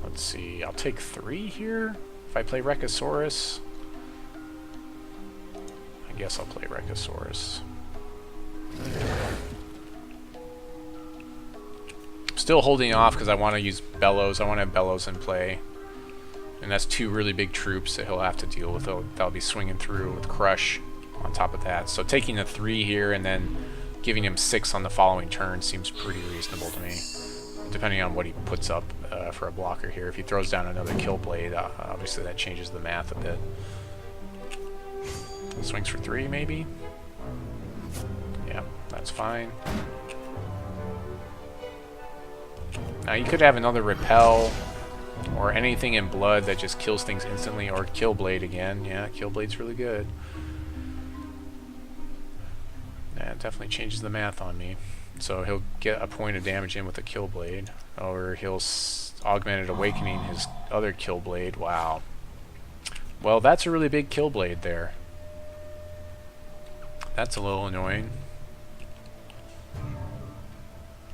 Let's see, I'll take 3 here if I play Rekosaurus. I guess I'll play Rekosaurus. Still holding off because I want to use Bellows. I want to have Bellows in play. And that's 2 really big troops that he'll have to deal with. That'll be swinging through with Crush on top of that. So taking the 3 here and then giving him 6 on the following turn seems pretty reasonable to me. Depending on what he puts up for a blocker here. If he throws down another Killblade, obviously that changes the math a bit. Swings for 3, maybe? Yeah, that's fine. Now you could have another Repel, or anything in blood that just kills things instantly, or Killblade again. Yeah, Killblade's really good. That definitely changes the math on me. So he'll get a point of damage in with a Killblade, or he'll Augmented Awakening his other Killblade. Wow. Well, that's a really big Killblade there. That's a little annoying.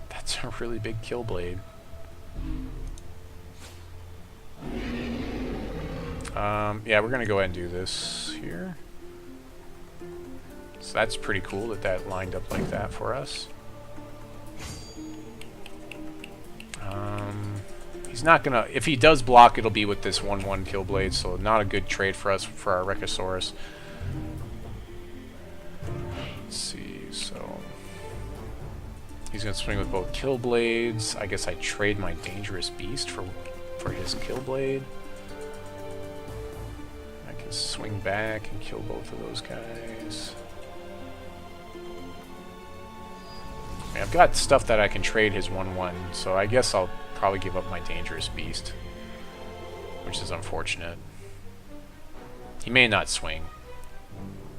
That's a really big Killblade. Yeah, we're gonna go ahead and do this here. So that's pretty cool that that lined up like that for us. He's not gonna... If he does block, it'll be with this 1/1 Killblade, so not a good trade for us for our Rekosaurus. Let's see, so... He's gonna swing with both Killblades. I guess I trade my Dangerous Beast for his Killblade. I can swing back and kill both of those guys. I mean, I've got stuff that I can trade his 1/1, so I guess I'll probably give up my Dangerous Beast, which is unfortunate. He may not swing.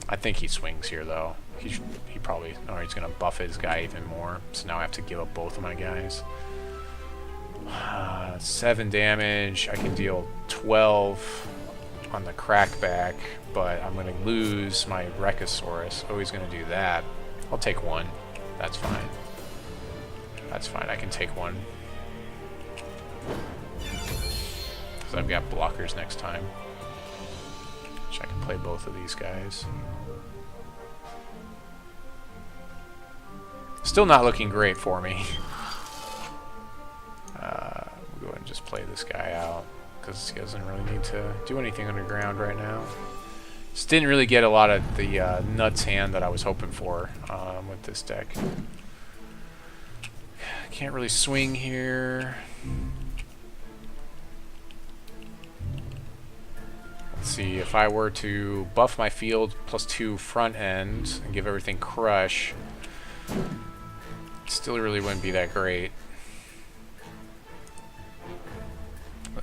I think he swings here, though. He probably... Or he's going to buff his guy even more, so now I have to give up both of my guys. 7 damage. I can deal 12 on the Crackback, but I'm going to lose my Rekosaurus. Oh, he's going to do that. I'll take one. That's fine. That's fine. I can take one. Because I've got blockers next time. Which I can play both of these guys. Still not looking great for me. We'll go ahead and just play this guy out. Because he doesn't really need to do anything underground right now. Just didn't really get a lot of the nuts hand that I was hoping for with this deck. Can't really swing here. Let's see, if I were to buff my field +2 front end and give everything crush, it still really wouldn't be that great.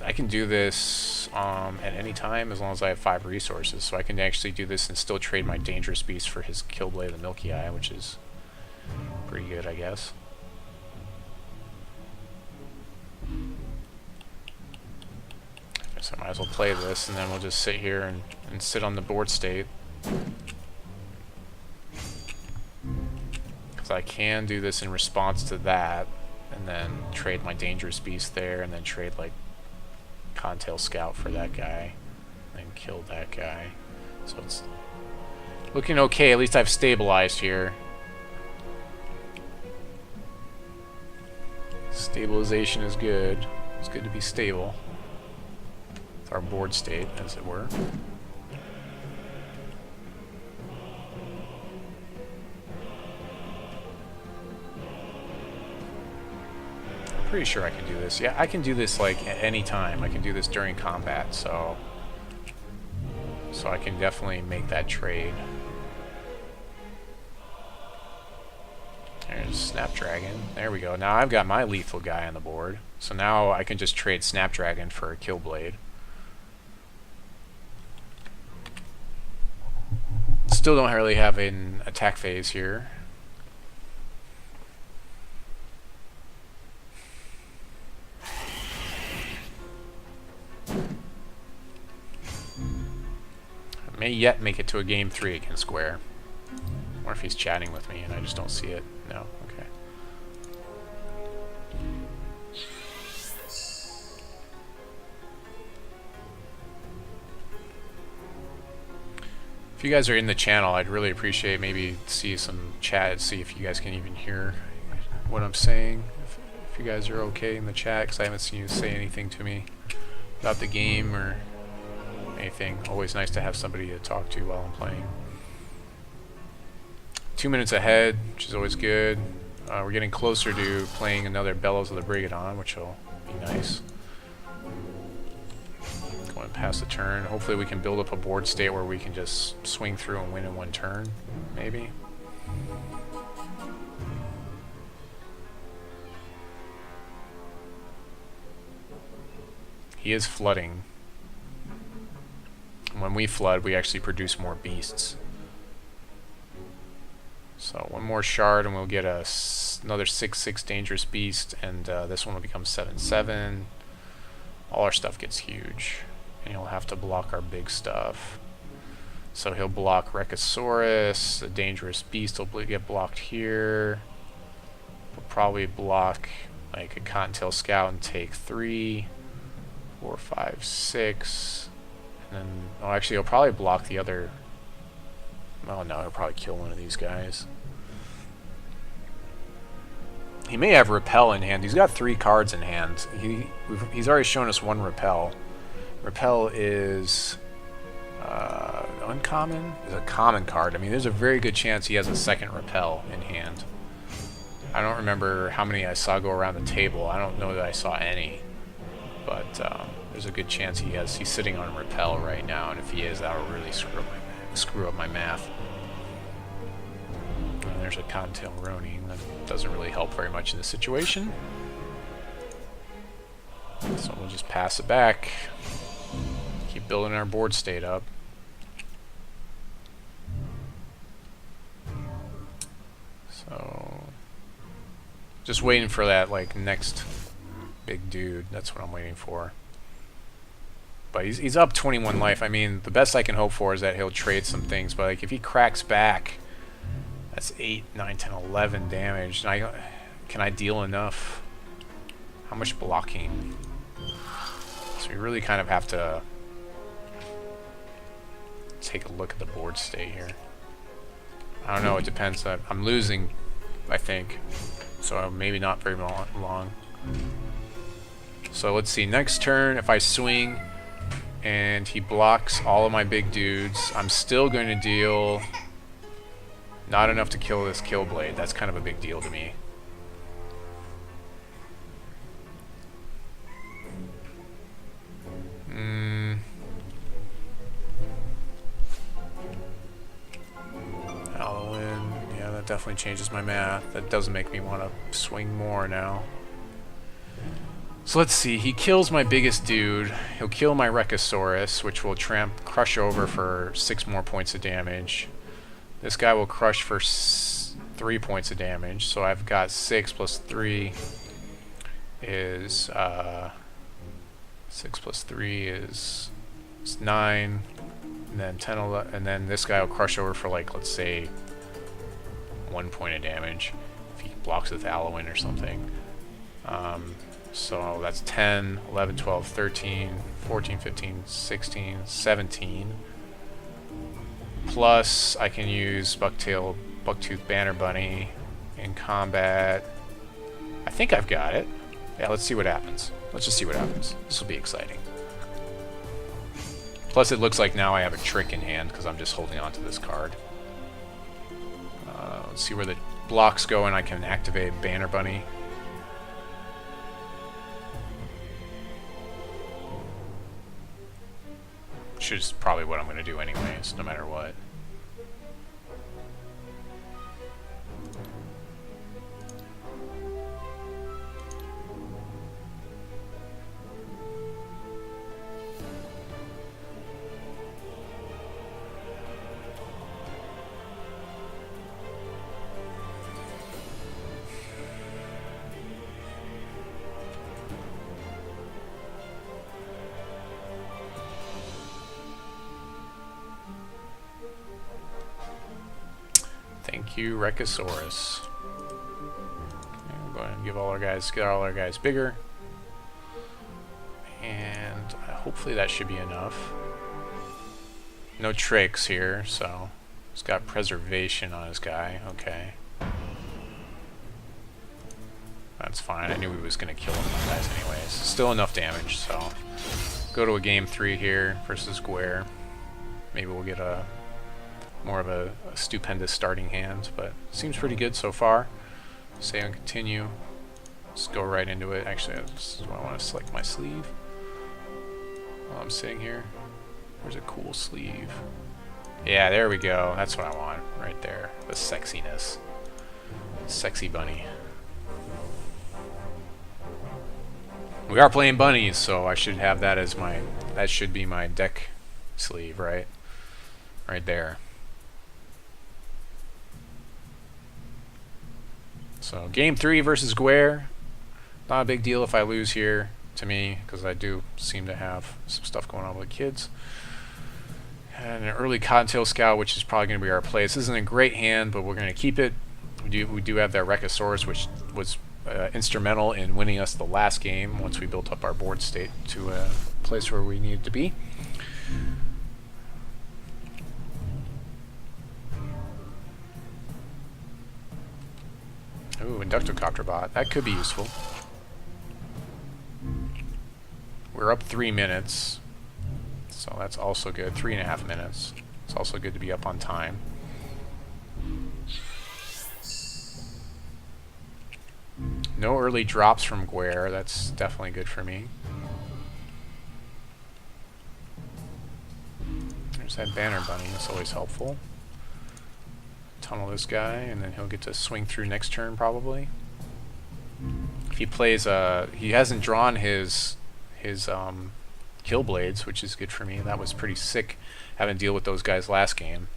I can do this at any time as long as I have 5 resources, so I can actually do this and still trade my Dangerous Beast for his Killblade of the Milky Eye, which is pretty good, I guess. So I might as well play this, and then we'll just sit here and sit on the board state. Because I can do this in response to that, and then trade my Dangerous Beast there, and then trade like Contail Scout for that guy, and kill that guy. So it's looking okay. At least I've stabilized here. Stabilization is good. It's good to be stable. It's our board state, as it were. I'm pretty sure I can do this. Yeah, I can do this like at any time. I can do this during combat, so I can definitely make that trade. There's Snapdragon. There we go. Now I've got my lethal guy on the board. So now I can just trade Snapdragon for a Killblade. Still don't really have an attack phase here. I may yet make it to a game 3 against Square. Or if he's chatting with me and I just don't see it. No, okay. If you guys are in the channel, I'd really appreciate maybe see some chat, see if you guys can even hear what I'm saying. If you guys are okay in the chat, because I haven't seen you say anything to me about the game or anything. Always nice to have somebody to talk to while I'm playing. 2 minutes ahead, which is always good. We're getting closer to playing another Bellows of the Brigadon, which will be nice. Going past the turn. Hopefully we can build up a board state where we can just swing through and win in one turn, maybe. He is flooding. When we flood, we actually produce more beasts. So one more shard and we'll get another 6/6 Dangerous Beast, and this one will become 7/7. All our stuff gets huge. And he'll have to block our big stuff. So he'll block Rekosaurus, the Dangerous Beast will get blocked here. We'll probably block like a Cottontail Scout and take 3, 4, 5, 6. And then, oh, actually he'll probably block the other. Oh no, he'll probably kill one of these guys. He may have Repel in hand. He's got 3 cards in hand. He's already shown us 1 Repel. Repel is uncommon. Is a common card. I mean, there's a very good chance he has a second Repel in hand. I don't remember how many I saw go around the table. I don't know that I saw any, but there's a good chance he's sitting on Repel right now, and if he is, that'll really screw up my math. And there's a Cottontail Ronin. That doesn't really help very much in this situation. So we'll just pass it back. Keep building our board state up. So just waiting for that like next big dude. That's what I'm waiting for. But he's up 21 life. I mean, the best I can hope for is that he'll trade some things. But like if he cracks back, That's 8, 9, 10, 11 damage. And can I deal enough? How much blocking? So we really kind of have to take a look at the board state here. I don't know, it depends. I'm losing, I think. So maybe not very long. So let's see, next turn, if I swing and he blocks all of my big dudes, I'm still going to deal not enough to kill this Killblade. That's kind of a big deal to me. Halloween, yeah, that definitely changes my math. That doesn't make me want to swing more now. So let's see, he kills my biggest dude. He'll kill my Rekosaurus, which will crush over for 6 more points of damage. This guy will crush for 3 points of damage. So I've got 6 plus 3 is 6 plus 3 is 9, and then 10, 11, and then this guy will crush over for, like, let's say 1 point of damage if he blocks with Halloween or something. So that's 10, 11, 12, 13, 14, 15, 16, 17. Plus, I can use Bucktooth Banner Bunny in combat. I think I've got it. Yeah, let's see what happens. Let's just see what happens. This will be exciting. Plus, it looks like now I have a trick in hand because I'm just holding on to this card. Let's see where the blocks go, and I can activate Banner Bunny. Which is probably what I'm going to do anyways, no matter what. Thank you, Rekosaurus. And we're going to get all our guys bigger. And hopefully that should be enough. No tricks here, so he's got preservation on his guy. Okay. That's fine. I knew he was going to kill him with guys anyways. Still enough damage, so go to a game 3 here versus Guer. Maybe we'll get a more of a stupendous starting hand, but seems pretty good so far. Say on continue. Let's go right into it. Actually, I want to select my sleeve while I'm sitting here. There's a cool sleeve. Yeah, there we go. That's what I want right there. The sexiness. Sexy bunny. We are playing bunnies, so I should have that as my, that should be my deck sleeve, right? Right there. So game 3 versus Guer. Not a big deal if I lose here, to me, because I do seem to have some stuff going on with the kids. And an early Cottontail Scout, which is probably going to be our play. This isn't a great hand, but we're going to keep it. We do have that Rekosaurus, which was instrumental in winning us the last game once we built up our board state to a place where we needed to be. Ooh, Inductocopter Bot. That could be useful. We're up 3 minutes, so that's also good. 3.5 minutes. It's also good to be up on time. No early drops from Guer. That's definitely good for me. There's that Banner Bunny. That's always helpful. Tunnel this guy, and then he'll get to swing through next turn probably. If he plays, he hasn't drawn his Killblades, which is good for me. That was pretty sick having to deal with those guys last game.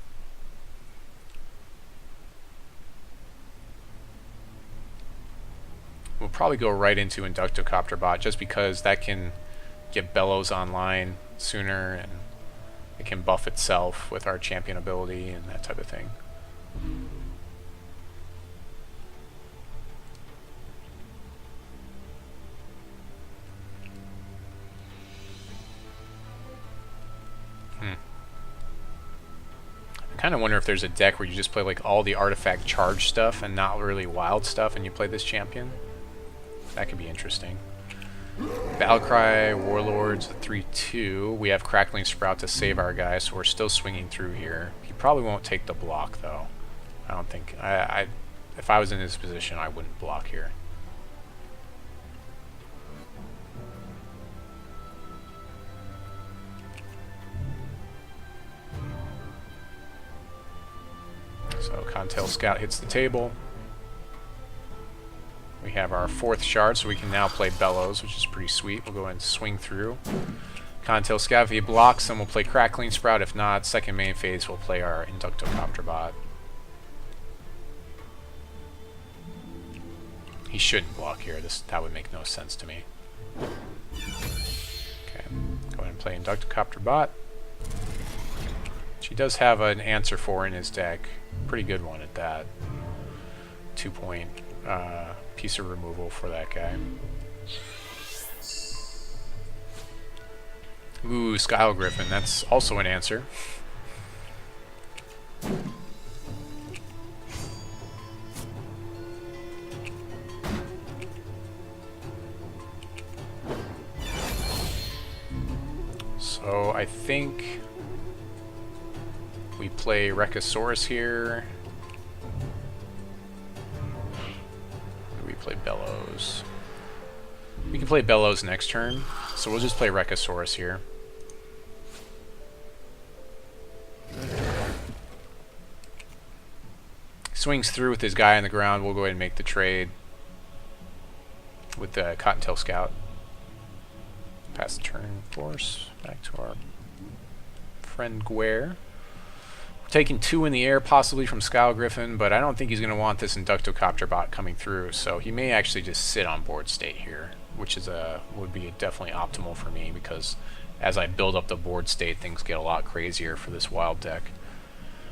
We'll probably go right into Inductocopter Bot just because that can get Bellows online sooner, and it can buff itself with our champion ability and that type of thing. kind of wonder if there's a deck where you just play like all the artifact charge stuff and not really wild stuff, and you play this champion. That could be interesting. Battlecry, Warlords, 3/2. We have Crackling Sprout to save our guy, so we're still swinging through here. He probably won't take the block though. I don't think. If I was in his position, I wouldn't block here. So Cottontail Scout hits the table. We have our 4th shard, so we can now play Bellows, which is pretty sweet. We'll go ahead and swing through. Cottontail Scout, if he blocks, then we'll play Crackling Sprout. If not, second main phase, we'll play our Inductocopter Bot. He shouldn't block here. That would make no sense to me. Okay, go ahead and play Inductocopter Bot. She does have an answer for in his deck. Pretty good one at that. 2-point piece of removal for that guy. Ooh, Skyle Griffin. That's also an answer. So I think we play Rekosaurus here. Or do we play Bellows? We can play Bellows next turn, so we'll just play Rekosaurus here. Swings through with his guy on the ground. We'll go ahead and make the trade with the Cottontail Scout. Pass the turn, of course. Back to our friend Guer. We're taking 2 in the air, possibly from Skyle Griffin, but I don't think he's going to want this Inductocopter Bot coming through, so he may actually just sit on board state here, which is would be definitely optimal for me, because as I build up the board state, things get a lot crazier for this wild deck.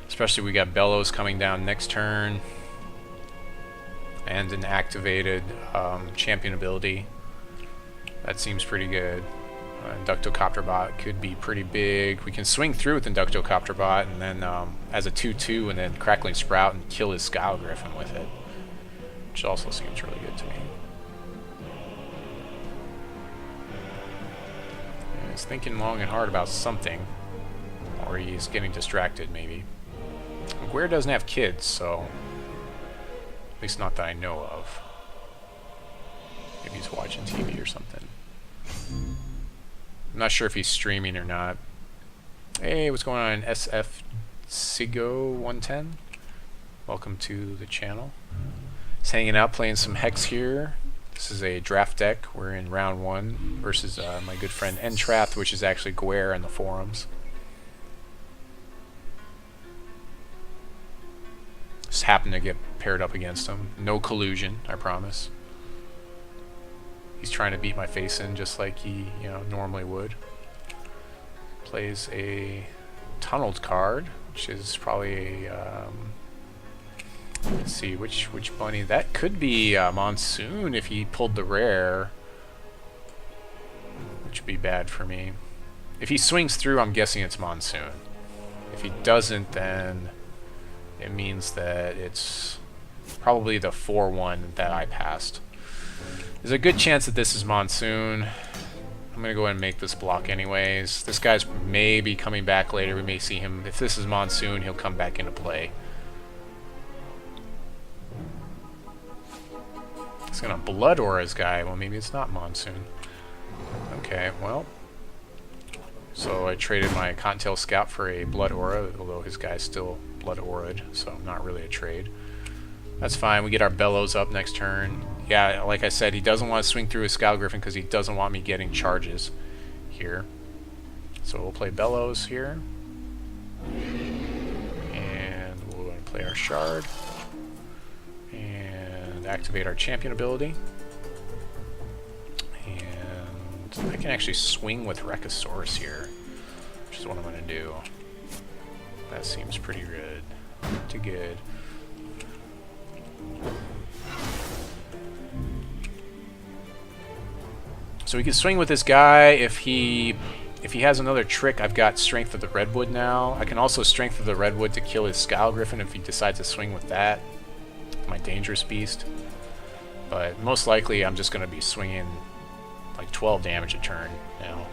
Especially we got Bellows coming down next turn, and an activated champion ability. That seems pretty good. Inductocopter Bot could be pretty big. We can swing through with Inductocopter Bot, and then as a 2/2, and then Crackling Sprout and kill his Skyle Griffin with it, which also seems really good to me. And he's thinking long and hard about something, or he's getting distracted maybe. Guer doesn't have kids, so at least not that I know of. Maybe he's watching TV or something. I'm not sure if he's streaming or not. Hey, what's going on, SF Sigo 110? Welcome to the channel. Just hanging out, playing some Hex here. This is a draft deck. We're in round 1 versus my good friend Entrath, which is actually Guer in the forums. Just happened to get paired up against him. No collusion, I promise. He's trying to beat my face in just like he, normally would. Plays a Tunneled card, which is probably a, let's see, which bunny? That could be Monsoon if he pulled the rare, which would be bad for me. If he swings through, I'm guessing it's Monsoon. If he doesn't, then it means that it's probably the 4/1 that I passed. There's a good chance that this is Monsoon. I'm going to go ahead and make this block anyways. This guy's maybe coming back later. We may see him. If this is Monsoon, he'll come back into play. He's going to Blood Aura his guy. Well, maybe it's not Monsoon. Okay, well. So I traded my Cottontail Scout for a Blood Aura, although his guy's still Blood Aura'd, so not really a trade. That's fine. We get our Bellows up next turn. Yeah, like I said, he doesn't want to swing through his Skyle Griffin because he doesn't want me getting charges here. So we'll play Bellows here. And we're going to play our Shard. And activate our champion ability. And I can actually swing with Rekosaurus here, which is what I'm going to do. That seems pretty good. Pretty good. So we can swing with this guy. If he If he has another trick, I've got Strength of the Redwood now. I can also Strength of the Redwood to kill his Scowl Griffin if he decides to swing with that. My Dangerous Beast. But most likely I'm just going to be swinging like 12 damage a turn now.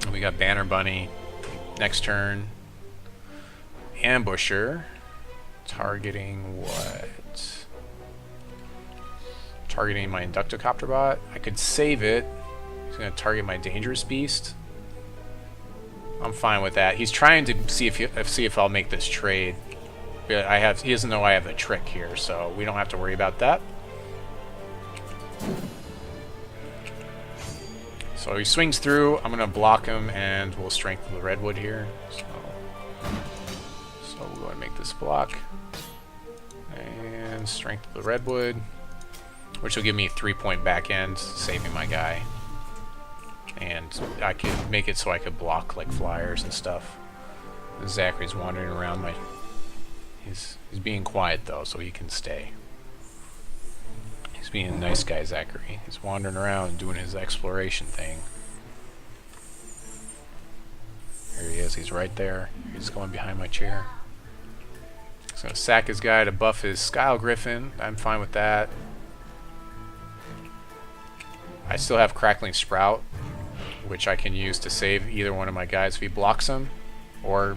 And we got Banner Bunny. Next turn. Ambusher. Targeting what? Targeting my Inductocopter bot. I could save it. He's going to target my Dangerous Beast. I'm fine with that. He's trying to see if I'll make this trade. But he doesn't know I have a trick here, so we don't have to worry about that. So he swings through. I'm going to block him, and we'll strengthen the Redwood here. So we'll go ahead and make this block. And strengthen the Redwood, which will give me 3-point back end, saving my guy. And I could make it so I could block like flyers and stuff. And Zachary's wandering around my... He's being quiet though, so he can stay. He's being a nice guy, Zachary. He's wandering around and doing his exploration thing. Here he is, he's right there. He's going behind my chair. He's gonna sack his guy to buff his Scowl Griffin. I'm fine with that. I still have Crackling Sprout, which I can use to save either one of my guys if he blocks him. Or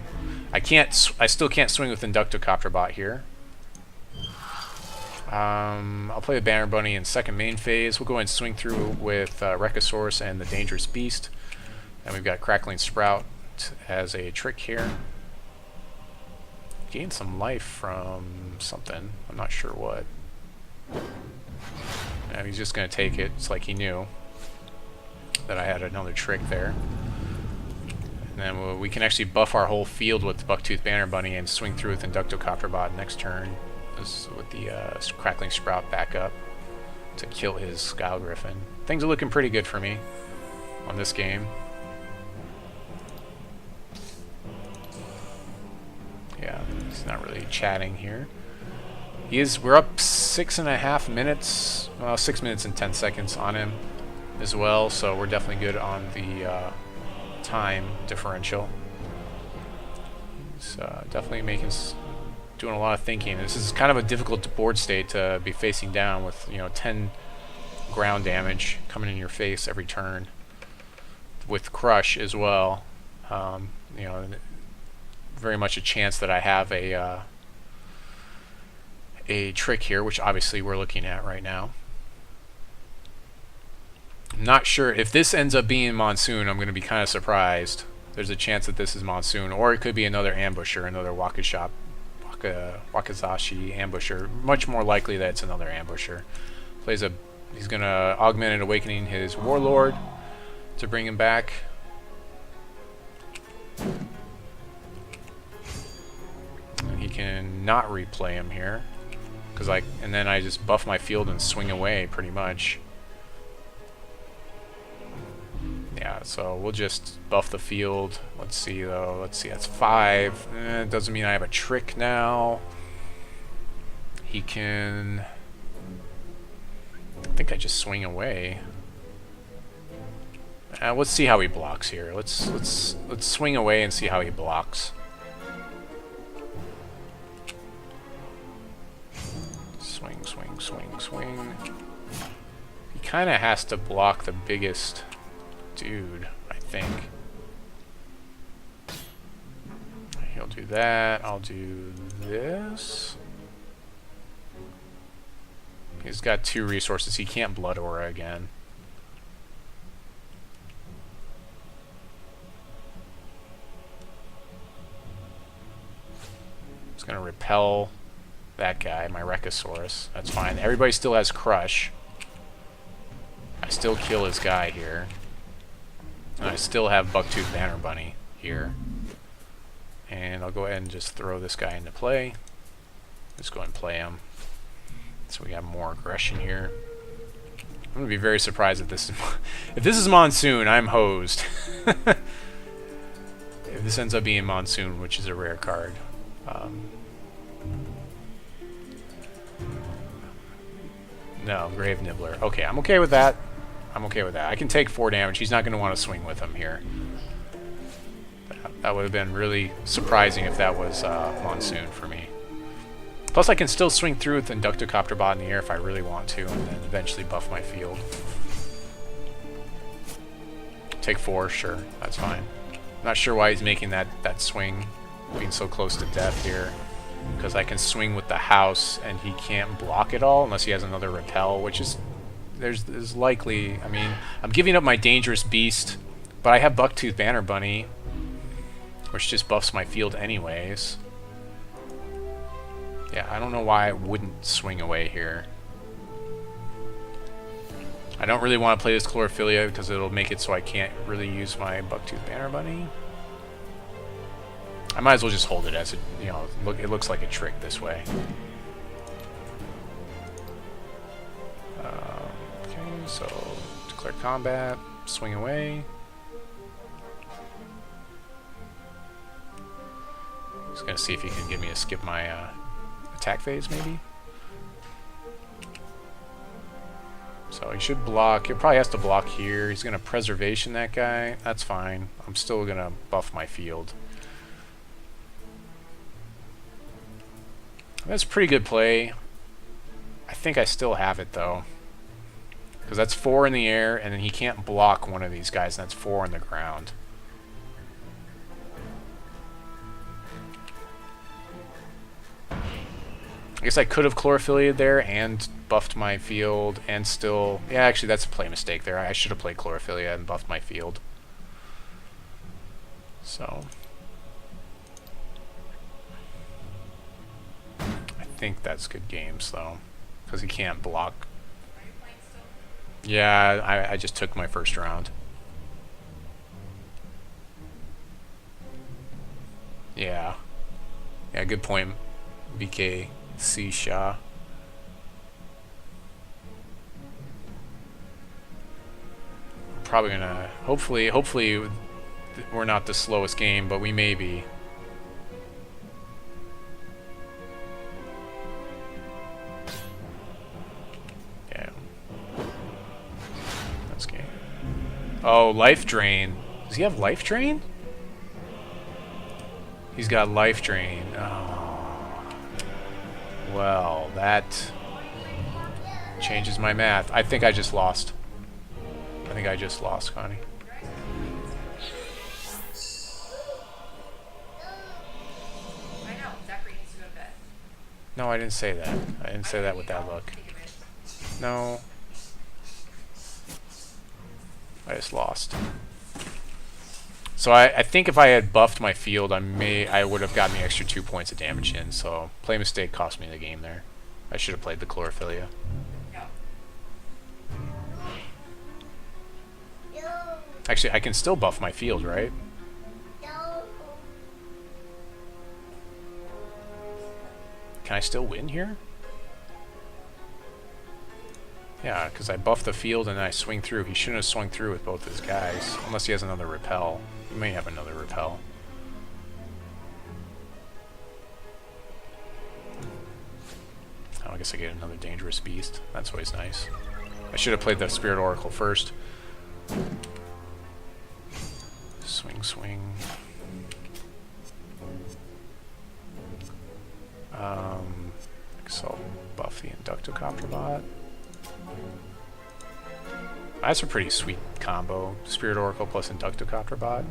I still can't swing with Inductocopter bot here. I'll play the Banner Bunny in second main phase. We'll go and swing through with Rekosaurus and the Dangerous Beast. And we've got Crackling Sprout as a trick here. Gain some life from something. I'm not sure what. And he's just going to take it. It's like he knew that I had another trick there. And then we can actually buff our whole field with Bucktooth Banner Bunny and swing through with Inductocopter bot next turn. This with the Crackling Sprout back up to kill his Scowl Griffin. Things are looking pretty good for me on this game. Yeah, he's not really chatting here. We're up 6.5 minutes, 6 minutes and 10 seconds on him as well, so we're definitely good on the time differential. He's definitely doing a lot of thinking. This is kind of a difficult board state to be facing down with 10 ground damage coming in your face every turn, with Crush as well. Very much a chance that I have a trick here, which obviously we're looking at right now. I'm not sure if this ends up being Monsoon. I'm going to be kind of surprised. There's a chance that this is Monsoon, or it could be another Ambusher, another Wakizashi Ambusher. Much more likely that it's another Ambusher. He's going to Augmented Awakening his Warlord to bring him back. And he can not replay him here, and then I just buff my field and swing away pretty much. Yeah, so we'll just buff the field. Let's see though. Let's see, that's 5. It doesn't mean I have a trick now. He can... I think I just swing away. Let's see how he blocks here. Let's swing away and see how he blocks. Swing, swing, swing, swing. He kind of has to block the biggest dude, I think. He'll do that. I'll do this. He's got 2 resources. He can't Blood Aura again. He's going to repel that guy, my Rekosaurus. That's fine. Everybody still has Crush. I still kill his guy here. And I still have Bucktooth Banner Bunny here. And I'll go ahead and just throw this guy into play. Just go ahead and play him. So we got more aggression here. I'm going to be very surprised if this is Monsoon, I'm hosed. If this ends up being Monsoon, which is a rare card. No, Grave Nibbler. Okay, I'm okay with that. I'm okay with that. I can take 4 damage. He's not going to want to swing with him here. That would have been really surprising if that was Monsoon for me. Plus, I can still swing through with Inductocopter Bot in the air if I really want to, and then eventually buff my field. Take 4, sure, that's fine. Not sure why he's making that swing, being so close to death here. Because I can swing with the house, and he can't block it all unless he has another repel, which is... There's likely... I mean, I'm giving up my Dangerous Beast, but I have Bucktooth Banner Bunny, which just buffs my field anyways. Yeah, I don't know why I wouldn't swing away here. I don't really want to play this Chlorophylla because it'll make it so I can't really use my Bucktooth Banner Bunny. I might as well just hold it as it, you know, it looks like a trick this way. Okay, so declare combat, swing away. Just gonna see if he can get me to skip my attack phase, maybe. So he should block. He probably has to block here. He's gonna preservation that guy. That's fine. I'm still gonna buff my field. That's a pretty good play. I think I still have it though, because that's 4 in the air, and then he can't block one of these guys, and that's 4 on the ground. I guess I could have Chlorophylla there and buffed my field, and still... Yeah, actually, that's a play mistake there. I should have played Chlorophylla and buffed my field. So... I think that's good games, though, because he can't block. Yeah, I just took my first round. Yeah. Yeah, good point, BKC Shah. I'm probably gonna... Hopefully we're not the slowest game, but we may be. Oh, Life Drain. Does he have Life Drain? He's got Life Drain. Oh. Well, that changes my math. I think I just lost. I think I just lost, Connie. I know. Zachary needs to go to bed. No, I didn't say that. I didn't say that with that look. No. I just lost. So I think if I had buffed my field, I would have gotten the extra 2 points of damage in. So play mistake cost me the game there. I should have played the Chlorophylla. Actually, I can still buff my field, right? Can I still win here? Yeah, because I buff the field and then I swing through. He shouldn't have swung through with both his guys. Unless he has another repel. He may have another repel. Oh, I guess I get another Dangerous Beast. That's always nice. I should have played the Spirit Oracle first. Swing, swing. I guess I'll buff the Inductocopter Bot. That's a pretty sweet combo. Spirit Oracle plus Inductocopter Bot.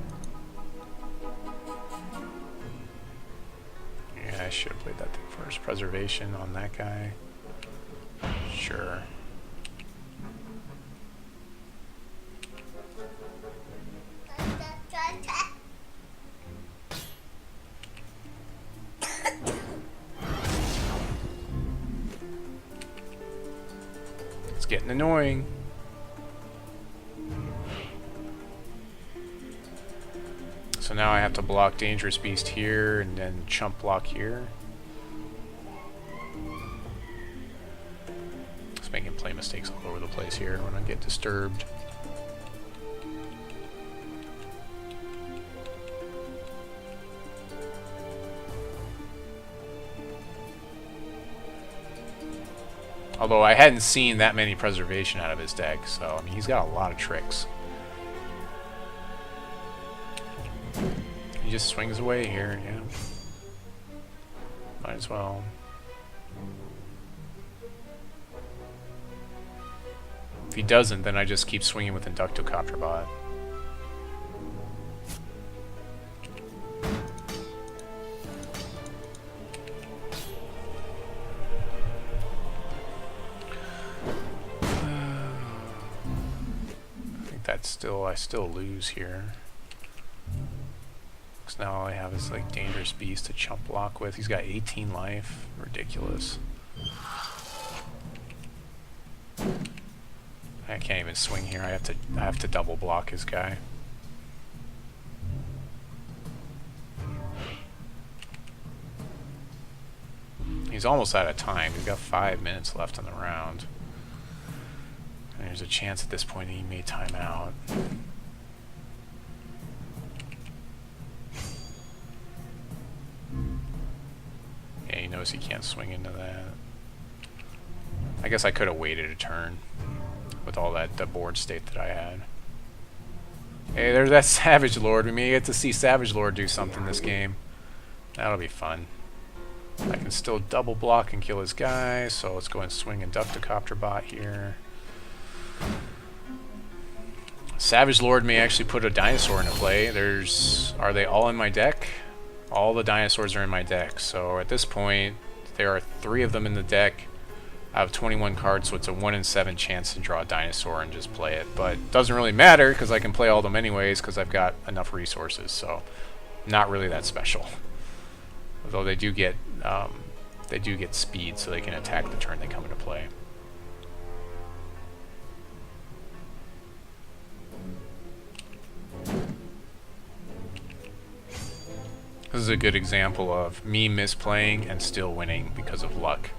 Yeah, I should have played that thing first. Preservation on that guy. Sure. It's getting annoying. So now I have to block Dangerous Beast here and then chump block here. Just making play mistakes all over the place here when I get disturbed. Although I hadn't seen that many preservation out of his deck, so I mean he's got a lot of tricks. He just swings away here, yeah. Might as well. If he doesn't, then I just keep swinging with Inductocopter Bot. I think that's still, I still lose here. Because now all I have is like Dangerous Beast to chump block with. He's got 18 life. Ridiculous. I can't even swing here. I have to double block his guy. He's almost out of time. He's got 5 minutes left in the round. And there's a chance at this point he may time out. Yeah, he knows he can't swing into that. I guess I could have waited a turn with all that board state that I had. Hey, there's that Savage Lord. We may get to see Savage Lord do something this game. That'll be fun. I can still double block and kill his guy, so let's go and swing Inductocopter Bot here. Savage Lord may actually put a dinosaur into play. Are they all in my deck? All the dinosaurs are in my deck, so at this point there are 3 of them in the deck. I have 21 cards, so it's a 1 in 7 chance to draw a dinosaur and just play it. But it doesn't really matter because I can play all of them anyways because I've got enough resources, so not really that special. Although they do get speed, so they can attack the turn they come into play. This is a good example of me misplaying and still winning because of luck.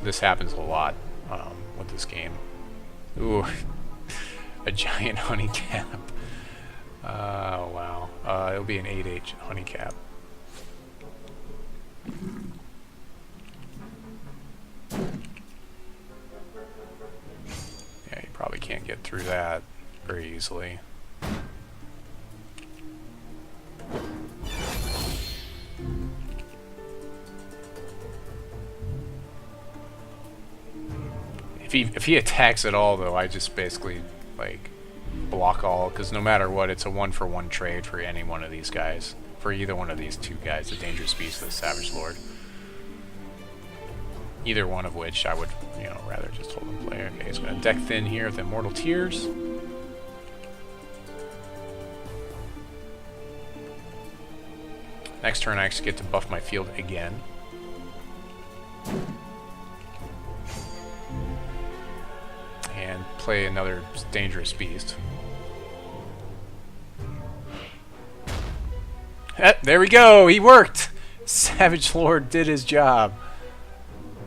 This happens a lot with this game. Ooh, a giant honey cap. Oh wow, it'll be an 8/8 honey cap. Yeah, you probably can't get through that very easily. If he attacks at all, though, I just basically like block all, because no matter what, it's a 1-for-1 trade for any one of these guys, for either one of these 2 guys, the Dangerous Beast or the Savage Lord. Either one of which I would, rather just hold in play. Okay, he's going to deck thin here with Immortal Tears. Next turn, I actually get to buff my field again. And play another Dangerous Beast. There we go! He worked! Savage Lord did his job.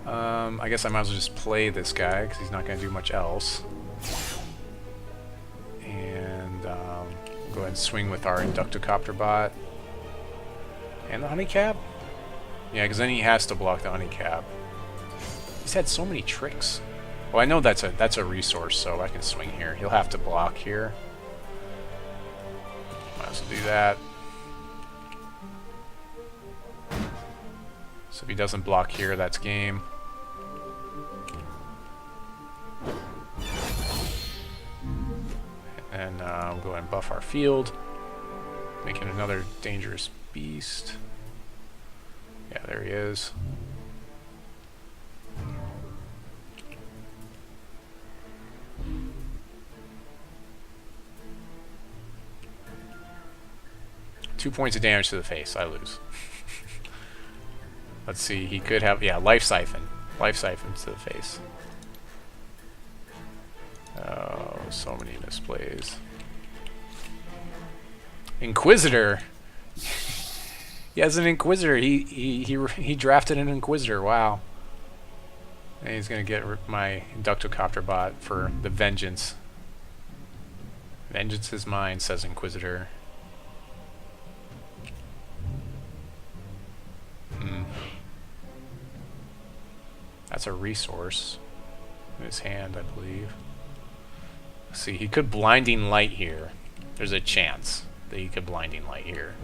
I guess I might as well just play this guy, because he's not going to do much else. And go ahead and swing with our Inductocopter Bot. And the Honey Cap? Yeah, because then he has to block the Honey Cap. He's had so many tricks. Well, I know that's a resource, so I can swing here. He'll have to block here. Might as well do that. So if he doesn't block here, that's game. And we'll go ahead and buff our field. Making another Dangerous Beast. Yeah, there he is. Two points of damage to the face. I lose. Let's see. He could have... Yeah, Life Siphon. Life Siphon to the face. Oh, so many misplays. Inquisitor! He has an Inquisitor. He drafted an Inquisitor. Wow. And he's going to get my Inductocopter Bot for the Vengeance. Vengeance is mine, says Inquisitor. That's a resource in his hand, I believe. Let's see, he could Blinding Light here. There's a chance that he could Blinding Light here.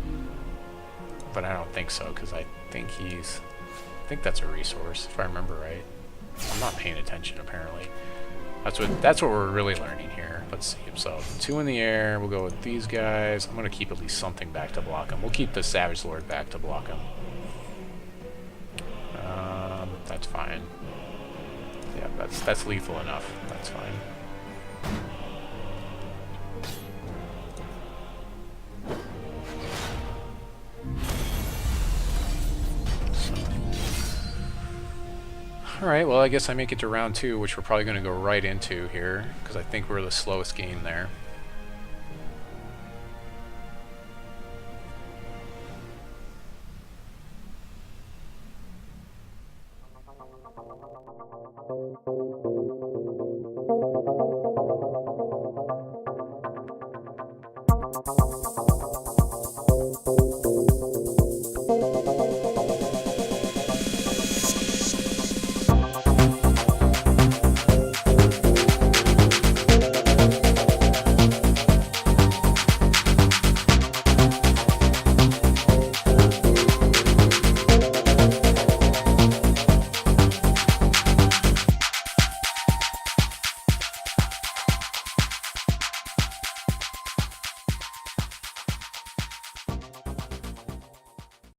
But I don't think so, because I think that's a resource, if I remember right. I'm not paying attention, apparently. That's what we're really learning here. Let's see. So, 2 in the air. We'll go with these guys. I'm going to keep at least something back to block him. We'll keep the Savage Lord back to block him. That's fine. Yeah, that's lethal enough. That's fine. Alright, well I guess I make it to round 2, which we're probably going to go right into here, because I think we're the slowest game there.